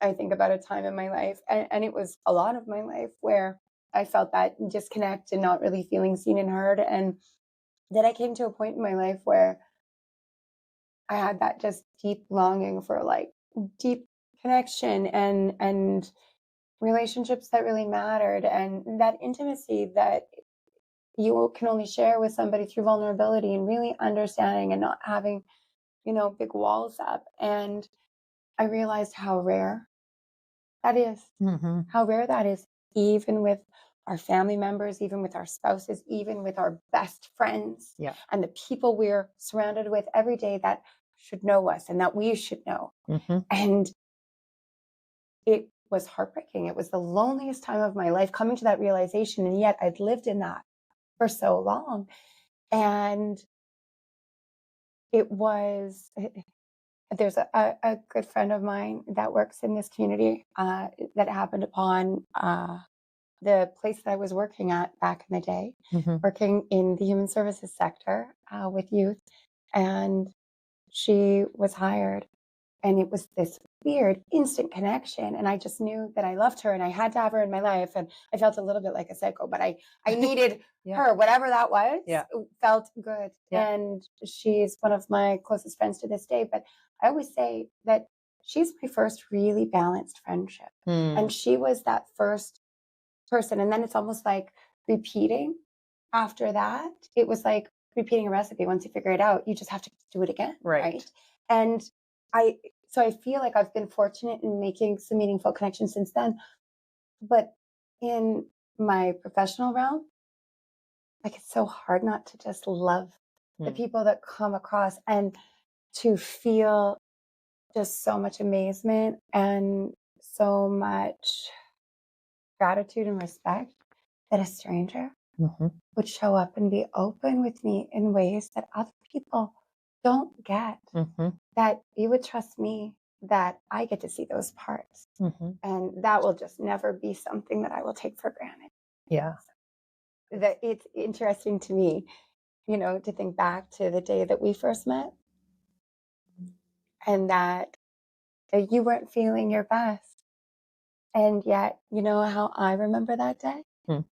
I think about a time in my life, and it was a lot of my life, where I felt that disconnect and not really feeling seen and heard. And then I came to a point in my life where I had that just deep longing for like deep connection and relationships that really mattered, and that intimacy that you can only share with somebody through vulnerability and really understanding and not having, big walls up. And I realized how rare that is, Hmm. how rare that is, even with our family members, even with our spouses, even with our best friends, Yeah. and the people we're surrounded with every day that should know us and that we should know. Hmm. And it was heartbreaking. It was the loneliest time of my life coming to that realization. And yet I'd lived in that for so long. And it was, there's a good friend of mine that works in this community that happened upon the place that I was working at back in the day, Hmm. working in the human services sector with youth. And she was hired, and it was this weird instant connection. And I just knew that I loved her and I had to have her in my life. And I felt a little bit like a psycho, but I needed Yeah. her, whatever that was. Yeah. It felt good. Yeah. And she's one of my closest friends to this day. But I always say that she's my first really balanced friendship. Mm. And she was that first person. And then it's almost like repeating after that. It was like repeating a recipe. Once you figure it out, you just have to do it again. Right. And so I feel like I've been fortunate in making some meaningful connections since then. But in my professional realm, like, it's so hard not to just love the Mm. people that come across, and to feel just so much amazement and so much gratitude and respect that a stranger Mhm. would show up and be open with me in ways that other people don't get, Mhm. that you would trust me, that I get to see those parts. Mhm. And that will just never be something that I will take for granted. Yeah. That it's interesting to me, to think back to the day that we first met, and that you weren't feeling your best. And yet, you know how I remember that day? Mm.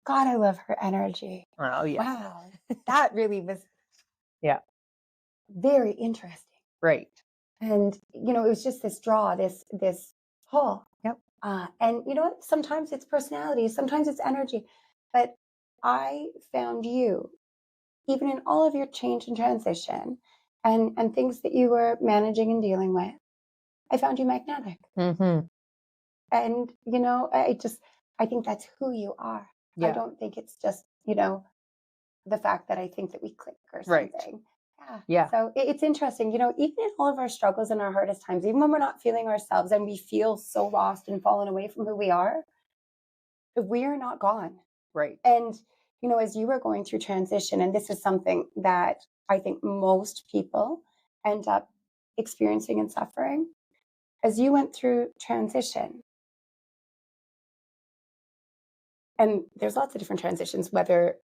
God, I love her energy. Oh, yeah. Wow. That really was Yeah. very interesting. Right. And, it was just this draw, this pull. Yep. And you know what? Sometimes it's personality, sometimes it's energy. But I found you, even in all of your change and transition and things that you were managing and dealing with, I found you magnetic. Mhm. And, I think that's who you are. I Yeah. don't think it's just, the fact that I think that we click or Right. something. Yeah. Yeah. So it's interesting, even in all of our struggles and our hardest times, even when we're not feeling ourselves and we feel so lost and fallen away from who we are not gone. Right. And, as you were going through transition, and this is something that I think most people end up experiencing and suffering, as you went through transition, and there's lots of different transitions, whether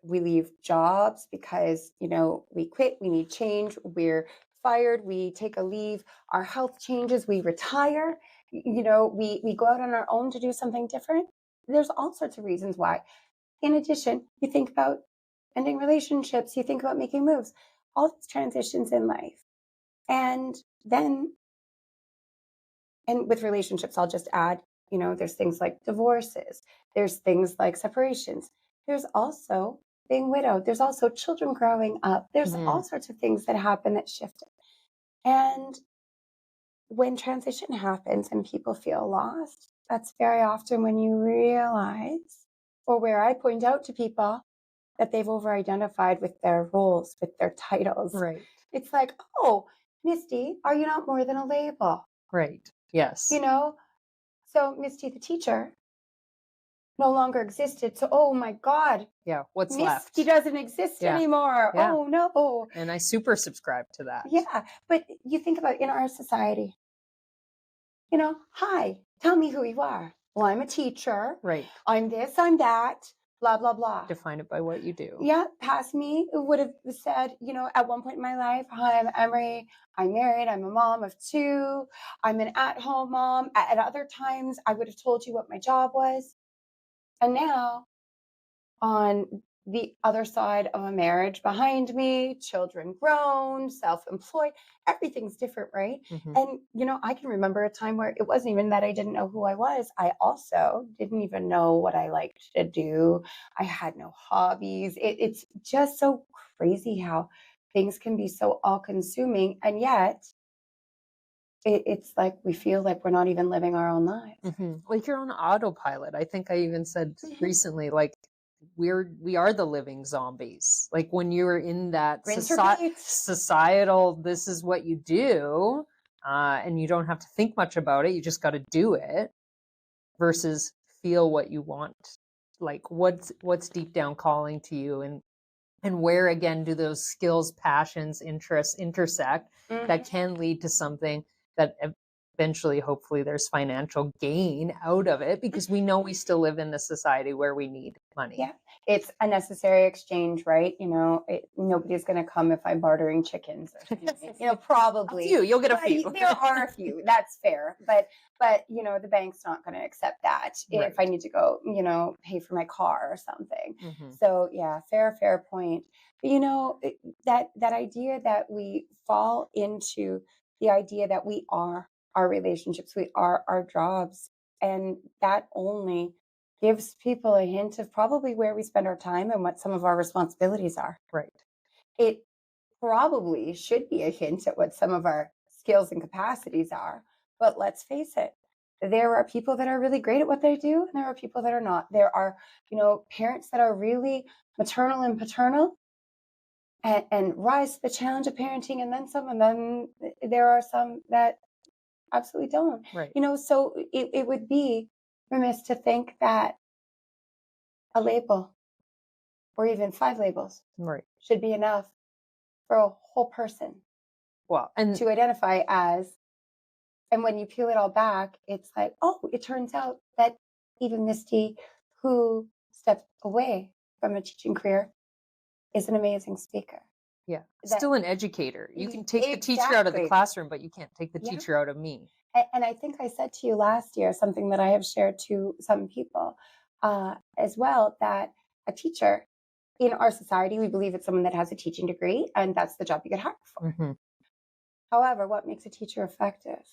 we leave jobs because, we quit, we need change, we're fired, we take a leave, our health changes, we retire, we go out on our own to do something different. There's all sorts of reasons why. In addition, you think about ending relationships, you think about making moves, all these transitions in life. And then, and with relationships, I'll just add, there's things like divorces, there's things like separations, there's also being widowed, there's also children growing up, there's all Mhm. sorts of things that happen that shift it. And when transition happens and people feel lost, that's very often when you realize, or where I point out to people, that they've over identified with their roles, with their titles. Right. It's like, oh, Misty, are you not more than a label? Right. Yes. So Misty the teacher no longer existed. So, oh my God, Yeah. What's Misty left? doesn't exist Yeah. anymore. Yeah. Oh no. And I super subscribe to that. Yeah. But you think about in our society, hi, tell me who you are. Well, I'm a teacher. Right. I'm this, I'm that, blah, blah, blah. Define it by what you do. Yeah, past me would have said, at one point in my life, hi, I'm Emery. I'm married. I'm a mom of 2. I'm an at-home mom. At other times, I would have told you what my job was. And now, on the other side of a marriage behind me, children grown, self-employed, everything's different, right? Mhm. And, I can remember a time where it wasn't even that I didn't know who I was. I also didn't even know what I liked to do. I had no hobbies. It's just so crazy how things can be so all-consuming. And yet, it's like we feel like we're not even living our own lives. Like you're on autopilot. I think I even said Mhm. recently, like we are the living zombies. Like when you're in that Rinse, repeat. societal, this is what you do, and you don't have to think much about it. You just got to do it. Versus feel what you want. Like what's deep down calling to you, and where again do those skills, passions, interests intersect that Mhm. can lead to something that eventually, hopefully, there's financial gain out of it, because we know we still live in a society where we need money. Yeah, it's a necessary exchange, right? Nobody's going to come if I'm bartering chickens or something. Probably. A few, you'll get a But few. There are a few. That's fair. But the bank's not going to accept that if I Right. need to go, pay for my car or something. Mhm. So yeah, fair point. But that idea that we fall into the idea that we are our relationships, we are our jobs, and that only gives people a hint of probably where we spend our time and what some of our responsibilities are. Right. It probably should be a hint at what some of our skills and capacities are. But let's face it, there are people that are really great at what they do, and there are people that are not. There are, parents that are really maternal and paternal and rise to the challenge of parenting and then some, and then there are some that absolutely don't. Right. So it would be remiss to think that a label or even 5 labels Right. should be enough for a whole person Well, and to identify as. And when you peel it all back, it's like, oh, it turns out that even Misty, who stepped away from a teaching career, is an amazing speaker. yeah, That still an educator. You can take the teacher out of the exactly. classroom, but you can't take the Yeah. teacher out of me. And I think I said to you last year something that I have shared to some people as well, that a teacher in our society, we believe it's someone that has a teaching degree, and that's the job you get hired for. Mhm. However, what makes a teacher effective?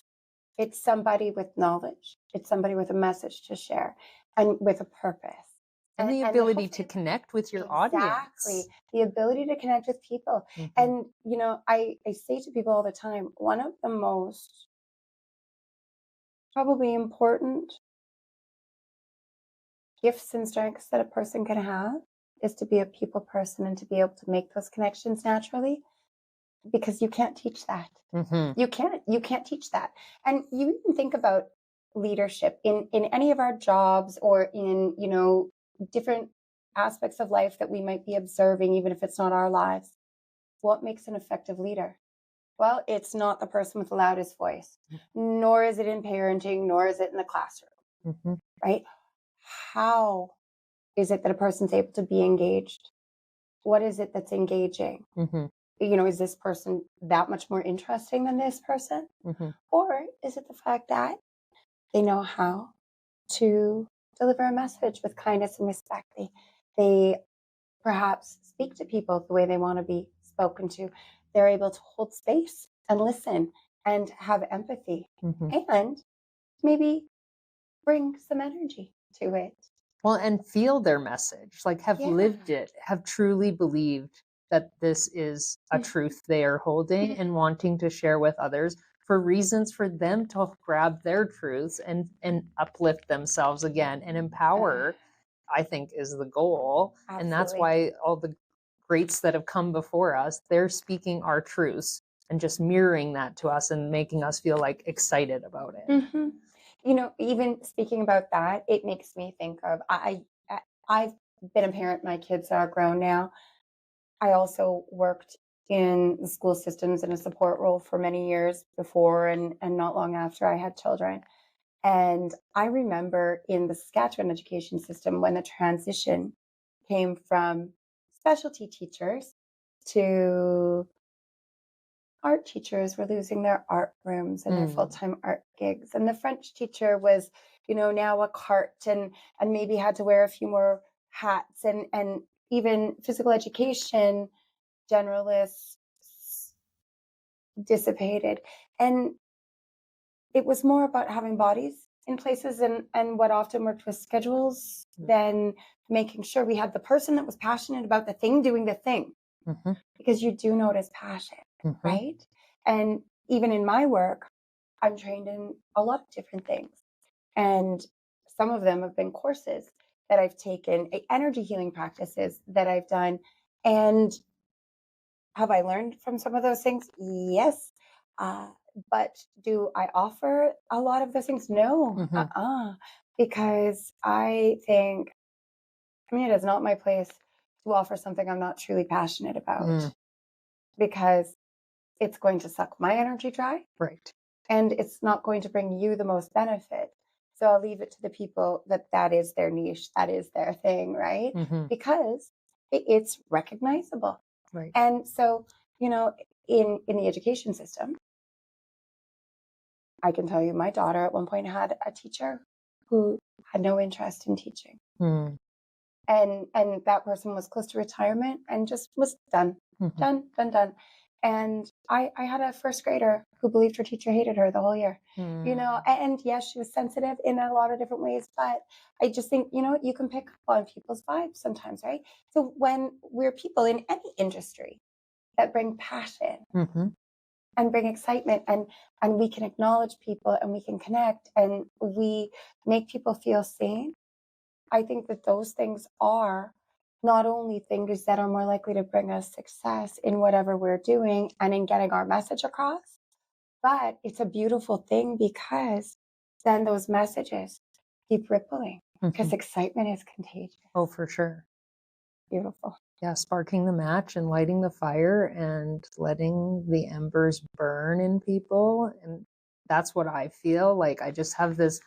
It's somebody with knowledge. It's somebody with a message to share and with a purpose. And the ability to connect with your audience. Exactly. The ability to connect with people. Mhm. And, I say to people all the time, one of the most probably important gifts and strengths that a person can have is to be a people person and to be able to make those connections naturally, because you can't teach that. Mhm. You can't teach that. And you even think about leadership in any of our jobs or in, different aspects of life that we might be observing, even if it's not our lives. What makes an effective leader? Well, it's not the person with the loudest voice, nor is it in parenting, nor is it in the classroom, Mhm. right? How is it that a person's able to be engaged? What is it that's engaging? Mhm. Is this person that much more interesting than this person? Mhm. Or is it the fact that they know how to deliver a message with kindness and respect? They perhaps speak to people the way they want to be spoken to. They're able to hold space and listen and have empathy Mhm. and maybe bring some energy to it. Well, and feel their message, like have lived Yeah. it, have truly believed that this is a truth they are holding and wanting to share with others for reasons for them to grab their truths and uplift themselves again and empower, I think, is the goal. And that's Absolutely. why all the greats that have come before us, they're speaking our truths and just mirroring that to us and making us feel like excited about it. hmm even speaking about that, it makes me think of I've been a parent. My kids are grown now. I also worked in the school systems in a support role for many years before and not long after I had children. And I remember in the Saskatchewan education system when the transition came from specialty teachers to art teachers were losing their art rooms and their full-time art gigs. And the French teacher was, now a cart and maybe had to wear a few more hats and even physical education generalists dissipated. And it was more about having bodies in places and what often worked with schedules than making sure we had the person that was passionate about the thing doing the thing. Because you do notice passion, right? And even in my work, I'm trained in a lot of different things. And some of them have been courses that I've taken, energy healing practices that I've done. And have I learned from some of those things? Yes. But do I offer a lot of those things? No. Because I think, it is not my place to offer something I'm not truly passionate about because it's going to suck my energy dry. Right. And it's not going to bring you the most benefit. So I'll leave it to the people that is their niche, that is their thing, right? Because it's recognizable. Right. And so, in the education system, I can tell you my daughter at one point had a teacher who had no interest in teaching. And that person was close to retirement and just was done. Done. And I had a first grader who believed her teacher hated her the whole year. And yes, she was sensitive in a lot of different ways, but I just think, you can pick up on people's vibes sometimes, right? So when we're people in any industry that bring passion and bring excitement and we can acknowledge people and we can connect and we make people feel seen, I think that those things are not only things that are more likely to bring us success in whatever we're doing and in getting our message across, but it's a beautiful thing because then those messages keep rippling because excitement is contagious. Oh, for sure. Beautiful. Yeah, sparking the match and lighting the fire and letting the embers burn in people. And that's what I feel like. I just have this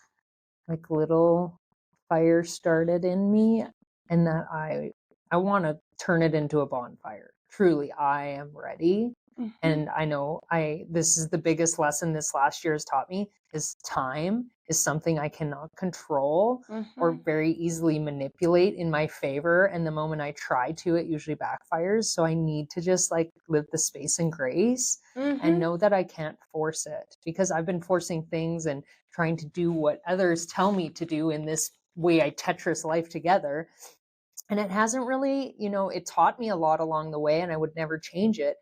like little fire started in me and that I want to turn it into a bonfire. Truly, I am ready. And I know this is the biggest lesson this last year has taught me is time is something I cannot control or very easily manipulate in my favor. And the moment I try to, it usually backfires. So I need to just like live the space and grace and know that I can't force it because I've been forcing things and trying to do what others tell me to do in this way I Tetris life together. And it hasn't really, it taught me a lot along the way and I would never change it.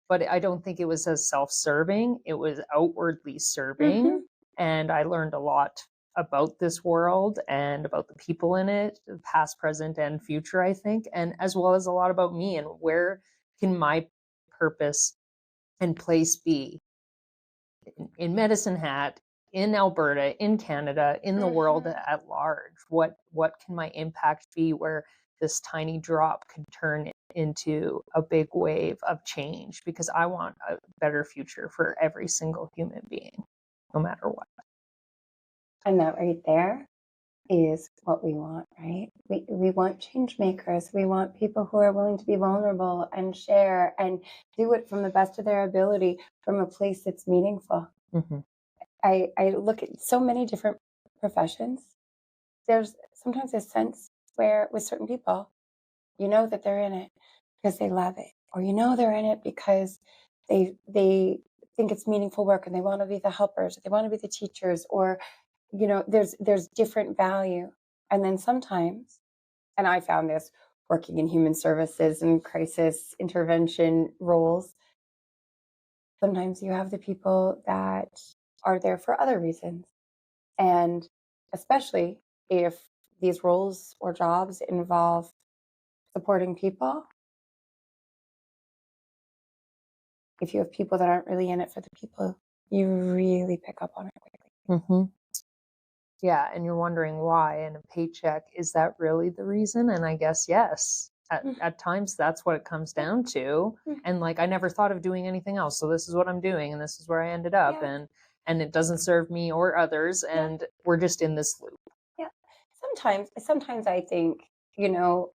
But I don't think it was as self-serving. It was outwardly serving. And I learned a lot about this world and about the people in it, past, present, and future, I think. And as well as a lot about me and where can my purpose and place be in Medicine Hat, in Alberta, in Canada, in the world at large. What can my impact be where this tiny drop could turn into a big wave of change? Because I want a better future for every single human being, no matter what. And that right there is what we want, right? We want change makers. We want people who are willing to be vulnerable and share and do it from the best of their ability from a place that's meaningful. I look at so many different professions. There's sometimes a sense where with certain people, that they're in it because they love it, or they're in it because they think it's meaningful work and they want to be the helpers, or they want to be the teachers, or there's different value. And then sometimes, and I found this working in human services and crisis intervention roles, sometimes you have the people that are there for other reasons. And especially if these roles or jobs involve supporting people, if you have people that aren't really in it for the people, you really pick up on it quickly. Yeah, and you're wondering why, and a paycheck, is that really the reason? And I guess yes. At times that's what it comes down to. And like I never thought of doing anything else. So this is what I'm doing and this is where I ended up, Yeah. and it doesn't serve me or others, Yeah. and we're just in this loop. Yeah. Sometimes I think, you know,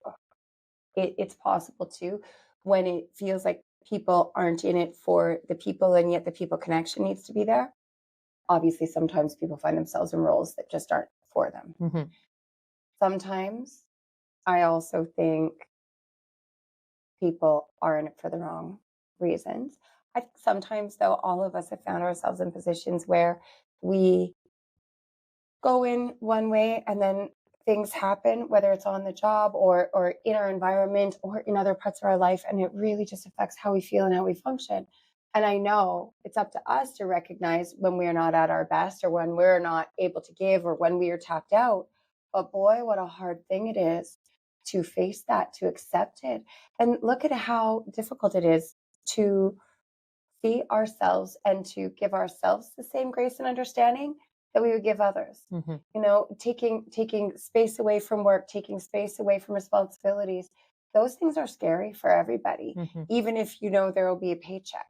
it's possible too when it feels like people aren't in it for the people and yet the people connection needs to be there. Obviously, sometimes people find themselves in roles that just aren't for them. Mhm. Sometimes I also think people are in it for the wrong reasons. I think sometimes, though, all of us have found ourselves in positions where we go in one way and then things happen, whether it's on the job or in our environment or in other parts of our life, and it really just affects how we feel and how we function. And I know it's up to us to recognize when we're not at our best or when we're not able to give or when we are tapped out. But boy, what a hard thing it is to face that, to accept it. And look at how difficult it is to see ourselves and to give ourselves the same grace and understanding that we would give others. Mhm. You know, taking space away from work, taking space away from responsibilities. Those things are scary for everybody, Mhm. even if you know there will be a paycheck.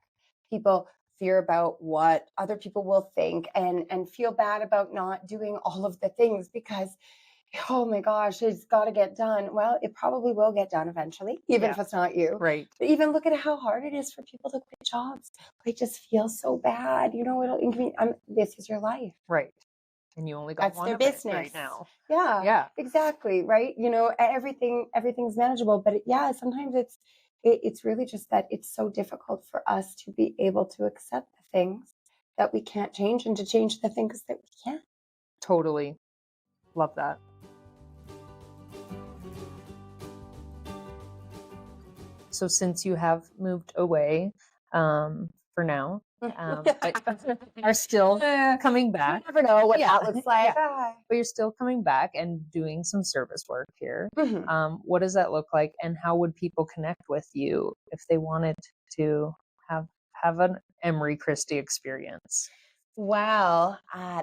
People fear about what other people will think and feel bad about not doing all of the things because oh my gosh, it's got to get done. Well, it probably will get done eventually, even Yeah. if it's not you. Right. But even look at how hard it is for people to quit jobs. They just feel so bad. You know, it'll inconvenience. This is your life. Right. And you only got That's one their of it business right now. Yeah, Yeah. exactly. Right. You know, everything's manageable. But yeah, sometimes it's really just that it's so difficult for us to be able to accept the things that we can't change and to change the things that we can. Totally. Love that. So since you have moved away, for now, but are still coming back. You never know what Yeah, that looks like. yeah. But you're still coming back and doing some service work here. Mhm. What does that look like, and how would people connect with you if they wanted to have an Emery Christie experience? Well,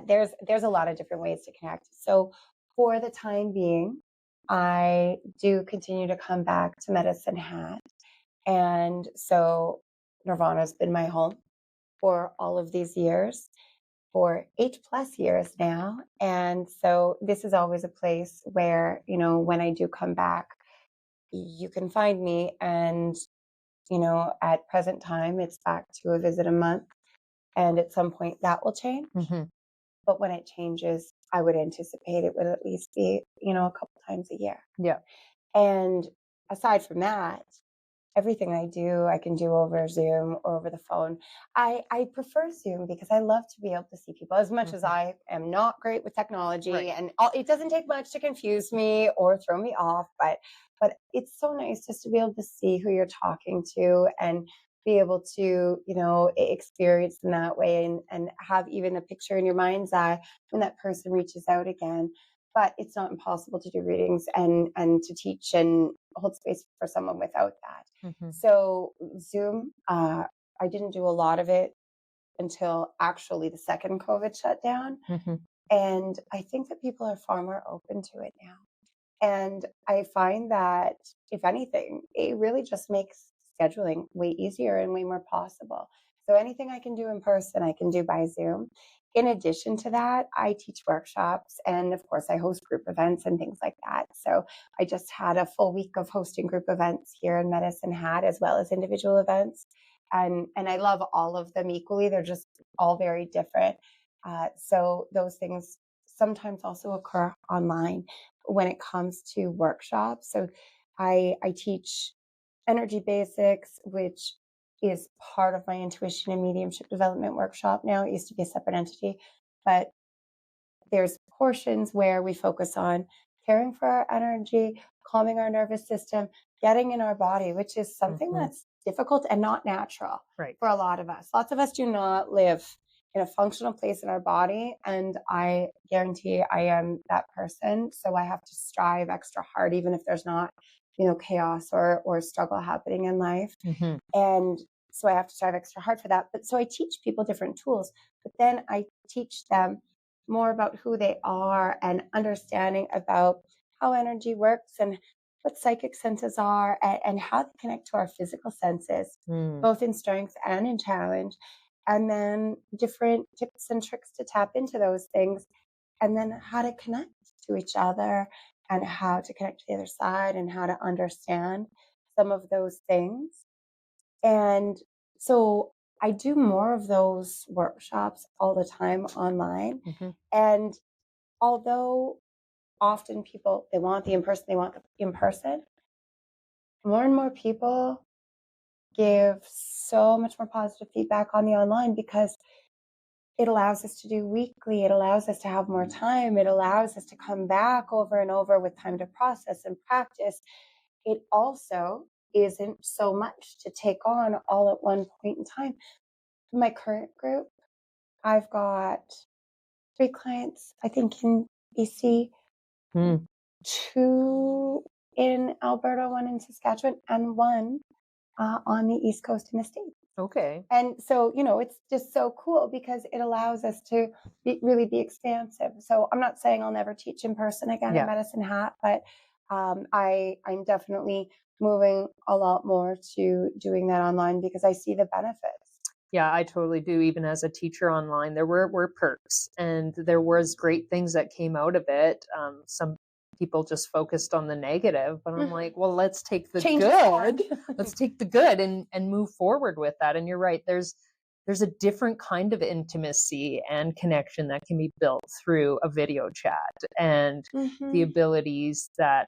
there's a lot of different ways to connect. So for the time being, I do continue to come back to Medicine Hat, and so Nirvana's been my home for all of these years, for 8+ years now, and so this is always a place where you know when I do come back, you can find me, and you know at present time it's back to a visit a month, and at some point that will change. Hmm. But when it changes, I would anticipate it would at least be, you know, a couple times a year. Yeah. And aside from that, everything I do, I can do over Zoom or over the phone. I prefer Zoom because I love to be able to see people as much as Mhm. I am not great with technology Right. and it doesn't take much to confuse me or throw me off, but it's so nice just to be able to see who you're talking to and be able to, you know, experience in that way and have even a picture in your mind's eye when that person reaches out again. But it's not impossible to do readings and to teach and hold space for someone without that. Hmm. So Zoom, I didn't do a lot of it until actually the second COVID shutdown. Hmm. And I think that people are far more open to it now. And I find that, if anything, it really just makes scheduling way easier and way more possible. So anything I can do in person, I can do by Zoom. In addition to that, I teach workshops and, of course, I host group events and things like that. So I just had a full week of hosting group events here in Medicine Hat, as well as individual events. And I love all of them equally. They're just all very different. So those things sometimes also occur online when it comes to workshops. So I teach energy basics, which is part of my intuition and mediumship development workshop now. It used to be a separate entity, but there's portions where we focus on caring for our energy, calming our nervous system, getting in our body, which is something Hmm. that's difficult and not natural Right. for a lot of us. Lots of us do not live in a functional place in our body. And I guarantee I am that person. So I have to strive extra hard, even if there's not, you know, chaos or struggle happening in life. Hmm. And so I have to strive extra hard for that. But so I teach people different tools, but then I teach them more about who they are and understanding about how energy works and what psychic senses are and how they connect to our physical senses, Mm. both in strength and in challenge. And then different tips and tricks to tap into those things, and then how to connect to each other and how to connect to the other side and how to understand some of those things. And so I do more of those workshops all the time online. Hmm. And although often people, they want the in person, more and more people give so much more positive feedback on the online because it allows us to do weekly. It allows us to have more time. It allows us to come back over and over with time to process and practice. It also isn't so much to take on all at one point in time. In my current group, I've got 3 clients, I think, in BC, Mm. 2 in Alberta, 1 in Saskatchewan, and 1 on the East Coast in the States. Okay. And so, it's just so cool because it allows us to really be expansive. So I'm not saying I'll never teach in person again at Yeah. Medicine Hat, but I'm definitely moving a lot more to doing that online because I see the benefits. Yeah, I totally do. Even as a teacher online, there were perks, and there was great things that came out of it. Some people just focused on the negative, but I'm like, well, let's take the Change is hard. good. Let's take the good and move forward with that. And you're right. There's a different kind of intimacy and connection that can be built through a video chat, and the Mhm. abilities that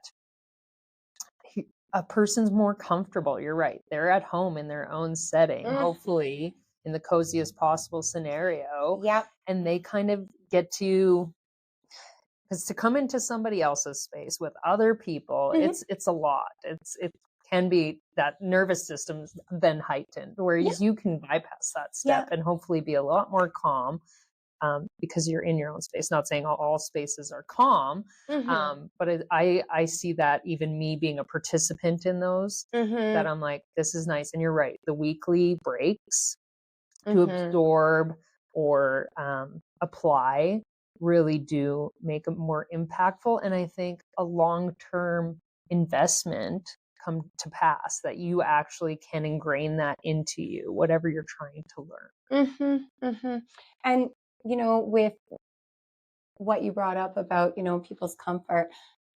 a person's more comfortable. You're right. They're at home in their own setting, Mm. hopefully in the coziest possible scenario. Yep. And they kind of get to, because to come into somebody else's space with other people, Mhm. it's a lot. It can be that nervous system's then heightened, Yeah. whereas you can bypass that Yeah. step and hopefully be a lot more calm, because you're in your own space. Not saying all spaces are calm, Mhm. but I see that even me being a participant in those, that Mhm. I'm like, this is nice. And you're right, the weekly breaks to Mhm. absorb or apply really do make it more impactful. And I think a long-term investment come to pass, that you actually can ingrain that into you, whatever you're trying to learn. Mhm. Mhm. And with what you brought up about, people's comfort.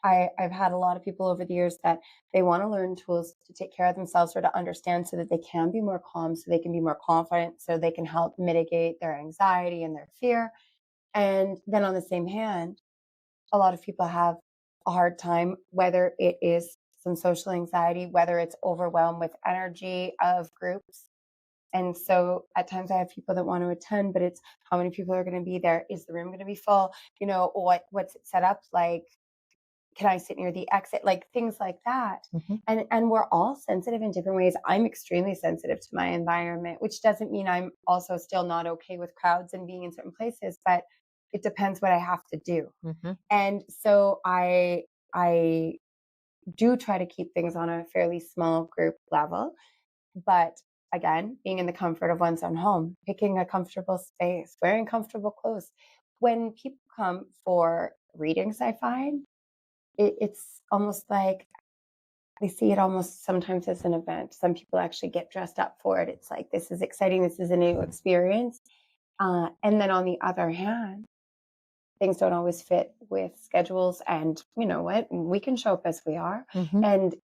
I've had a lot of people over the years that they want to learn tools to take care of themselves or to understand so that they can be more calm, so they can be more confident, so they can help mitigate their anxiety and their fear. And then on the same hand, a lot of people have a hard time, whether it is some social anxiety, whether it's overwhelmed with energy of groups. And so at times I have people that want to attend, but it's how many people are going to be there? Is the room going to be full? What's it set up like? Can I sit near the exit? Like things like that. Mhm. And we're all sensitive in different ways. I'm extremely sensitive to my environment, which doesn't mean I'm also still not okay with crowds and being in certain places, but it depends what I have to do. Mhm. And so I do try to keep things on a fairly small group level. But again, being in the comfort of one's own home, picking a comfortable space, wearing comfortable clothes. When people come for readings, I find it's almost like they see it almost sometimes as an event. Some people actually get dressed up for it. It's like, this is exciting. This is a new experience. And then on the other hand, things don't always fit with schedules, and you know what, we can show up as we are, Mhm. and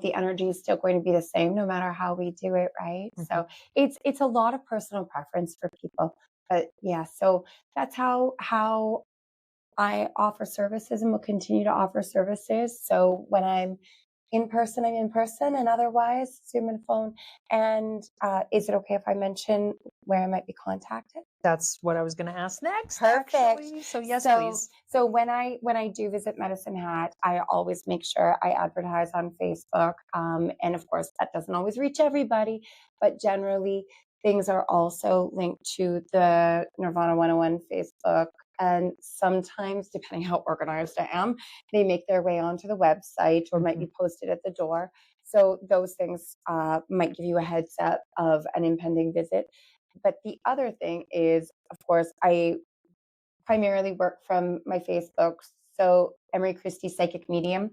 the energy is still going to be the same no matter how we do it, right? Mhm. So it's a lot of personal preference for people, but yeah, so that's how I offer services and will continue to offer services. So when I'm in person, and otherwise Zoom and phone. And is it okay if I mention where I might be contacted? That's what I was gonna ask next, Perfect. actually. So yes, So please. so when I do visit Medicine Hat, I always make sure I advertise on Facebook. And of course, that doesn't always reach everybody, but generally things are also linked to the Nirvana 101 Facebook. And sometimes, depending how organized I am, they make their way onto the website or might Mhm. be posted at the door. So those things might give you a heads up of an impending visit. But the other thing is, of course, I primarily work from my Facebook. So Emery Christie Psychic Medium,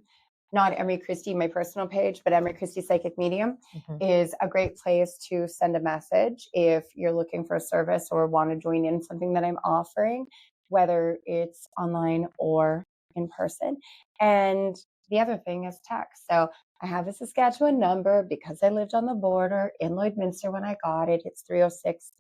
not Emery Christie, my personal page, but Emery Christie Psychic Medium is a great place to send a message if you're looking for a service or want to join in something that I'm offering, whether it's online or in person. And the other thing is text. So I have a Saskatchewan number because I lived on the border in Lloydminster when I got it. It's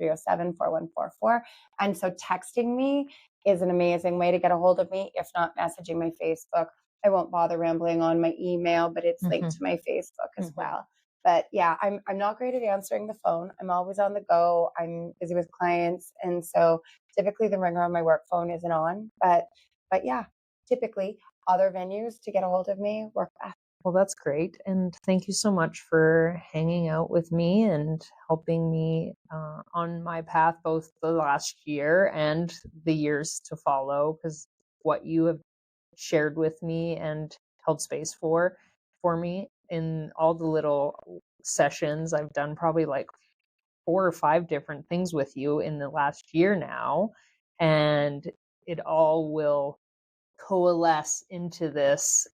306-307-4144. And so texting me is an amazing way to get a hold of me, if not messaging my Facebook. I won't bother rambling on my email, but it's linked to my Facebook as well. But yeah, I'm not great at answering the phone. I'm always on the go. I'm busy with clients. And so typically the ringer on my work phone isn't on. But yeah, typically other venues to get a hold of me work best. Well, that's great. And thank you so much for hanging out with me and helping me on my path, both the last year and the years to follow, because what you have shared with me and held space for me in all the little sessions. I've done probably like 4 or 5 different things with you in the last year now, and it all will coalesce into this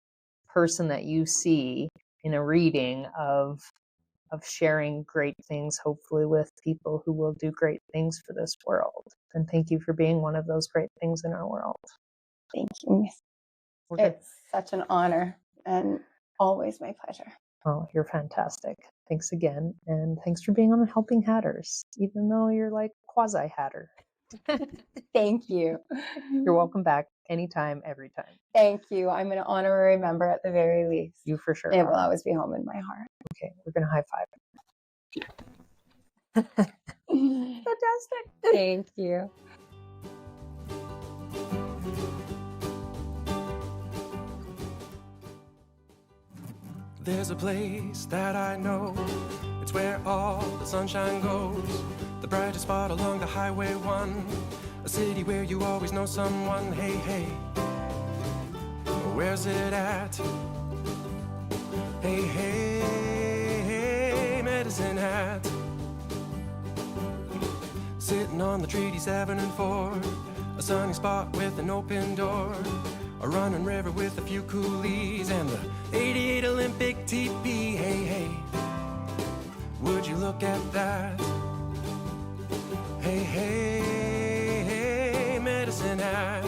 person that you see in a reading of sharing great things, hopefully with people who will do great things for this world. And thank you for being one of those great things in our world. Thank you, Miss. It's such an honor and always my pleasure. Oh, you're fantastic. Thanks again. And thanks for being on the Helping Hatters, even though you're like quasi-hatter. Thank you. You're welcome back anytime, every time. Thank you. I'm an honorary member at the very least. You for sure It are. will always be home in my heart. Okay, we're going to high five. Fantastic. Thank you. There's a place that I know, it's where all the sunshine goes, the brightest spot along the highway one, a city where you always know someone. Hey, hey, where's it at? Hey, hey, hey, Medicine Hat. Sitting on the treaty 7 and 4, a sunny spot with an open door, a running river with a few coolies, and the 88 Olympic teepee. Hey, hey, would you look at that? Hey, hey, hey, Medicine Hat.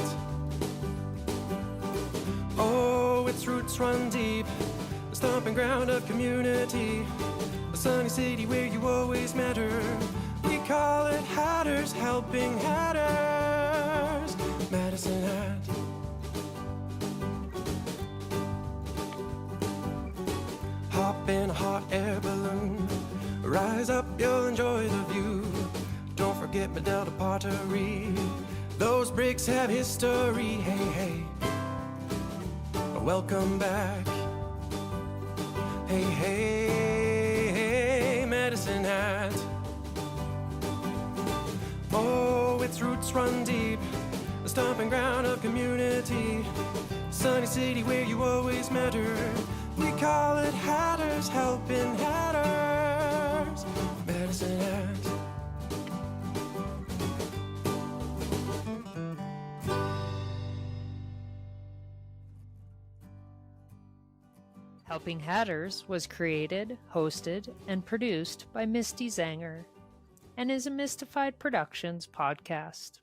Oh, its roots run deep, a stomping ground of community, a sunny city where you always matter. We call it Hatters Helping Hatters, Medicine Hat. Hop in a hot air balloon, rise up, you'll enjoy the view. Don't forget my Delta pottery, those bricks have history. Hey, hey, welcome back. Hey, hey, hey, Medicine Hat. Oh, its roots run deep, a stomping ground of community, sunny city where you always matter. We call it Hatters Helping Hatters, Medicine Hat. Helping Hatters was created, hosted, and produced by Misty Zanger and is a Mystified Productions podcast.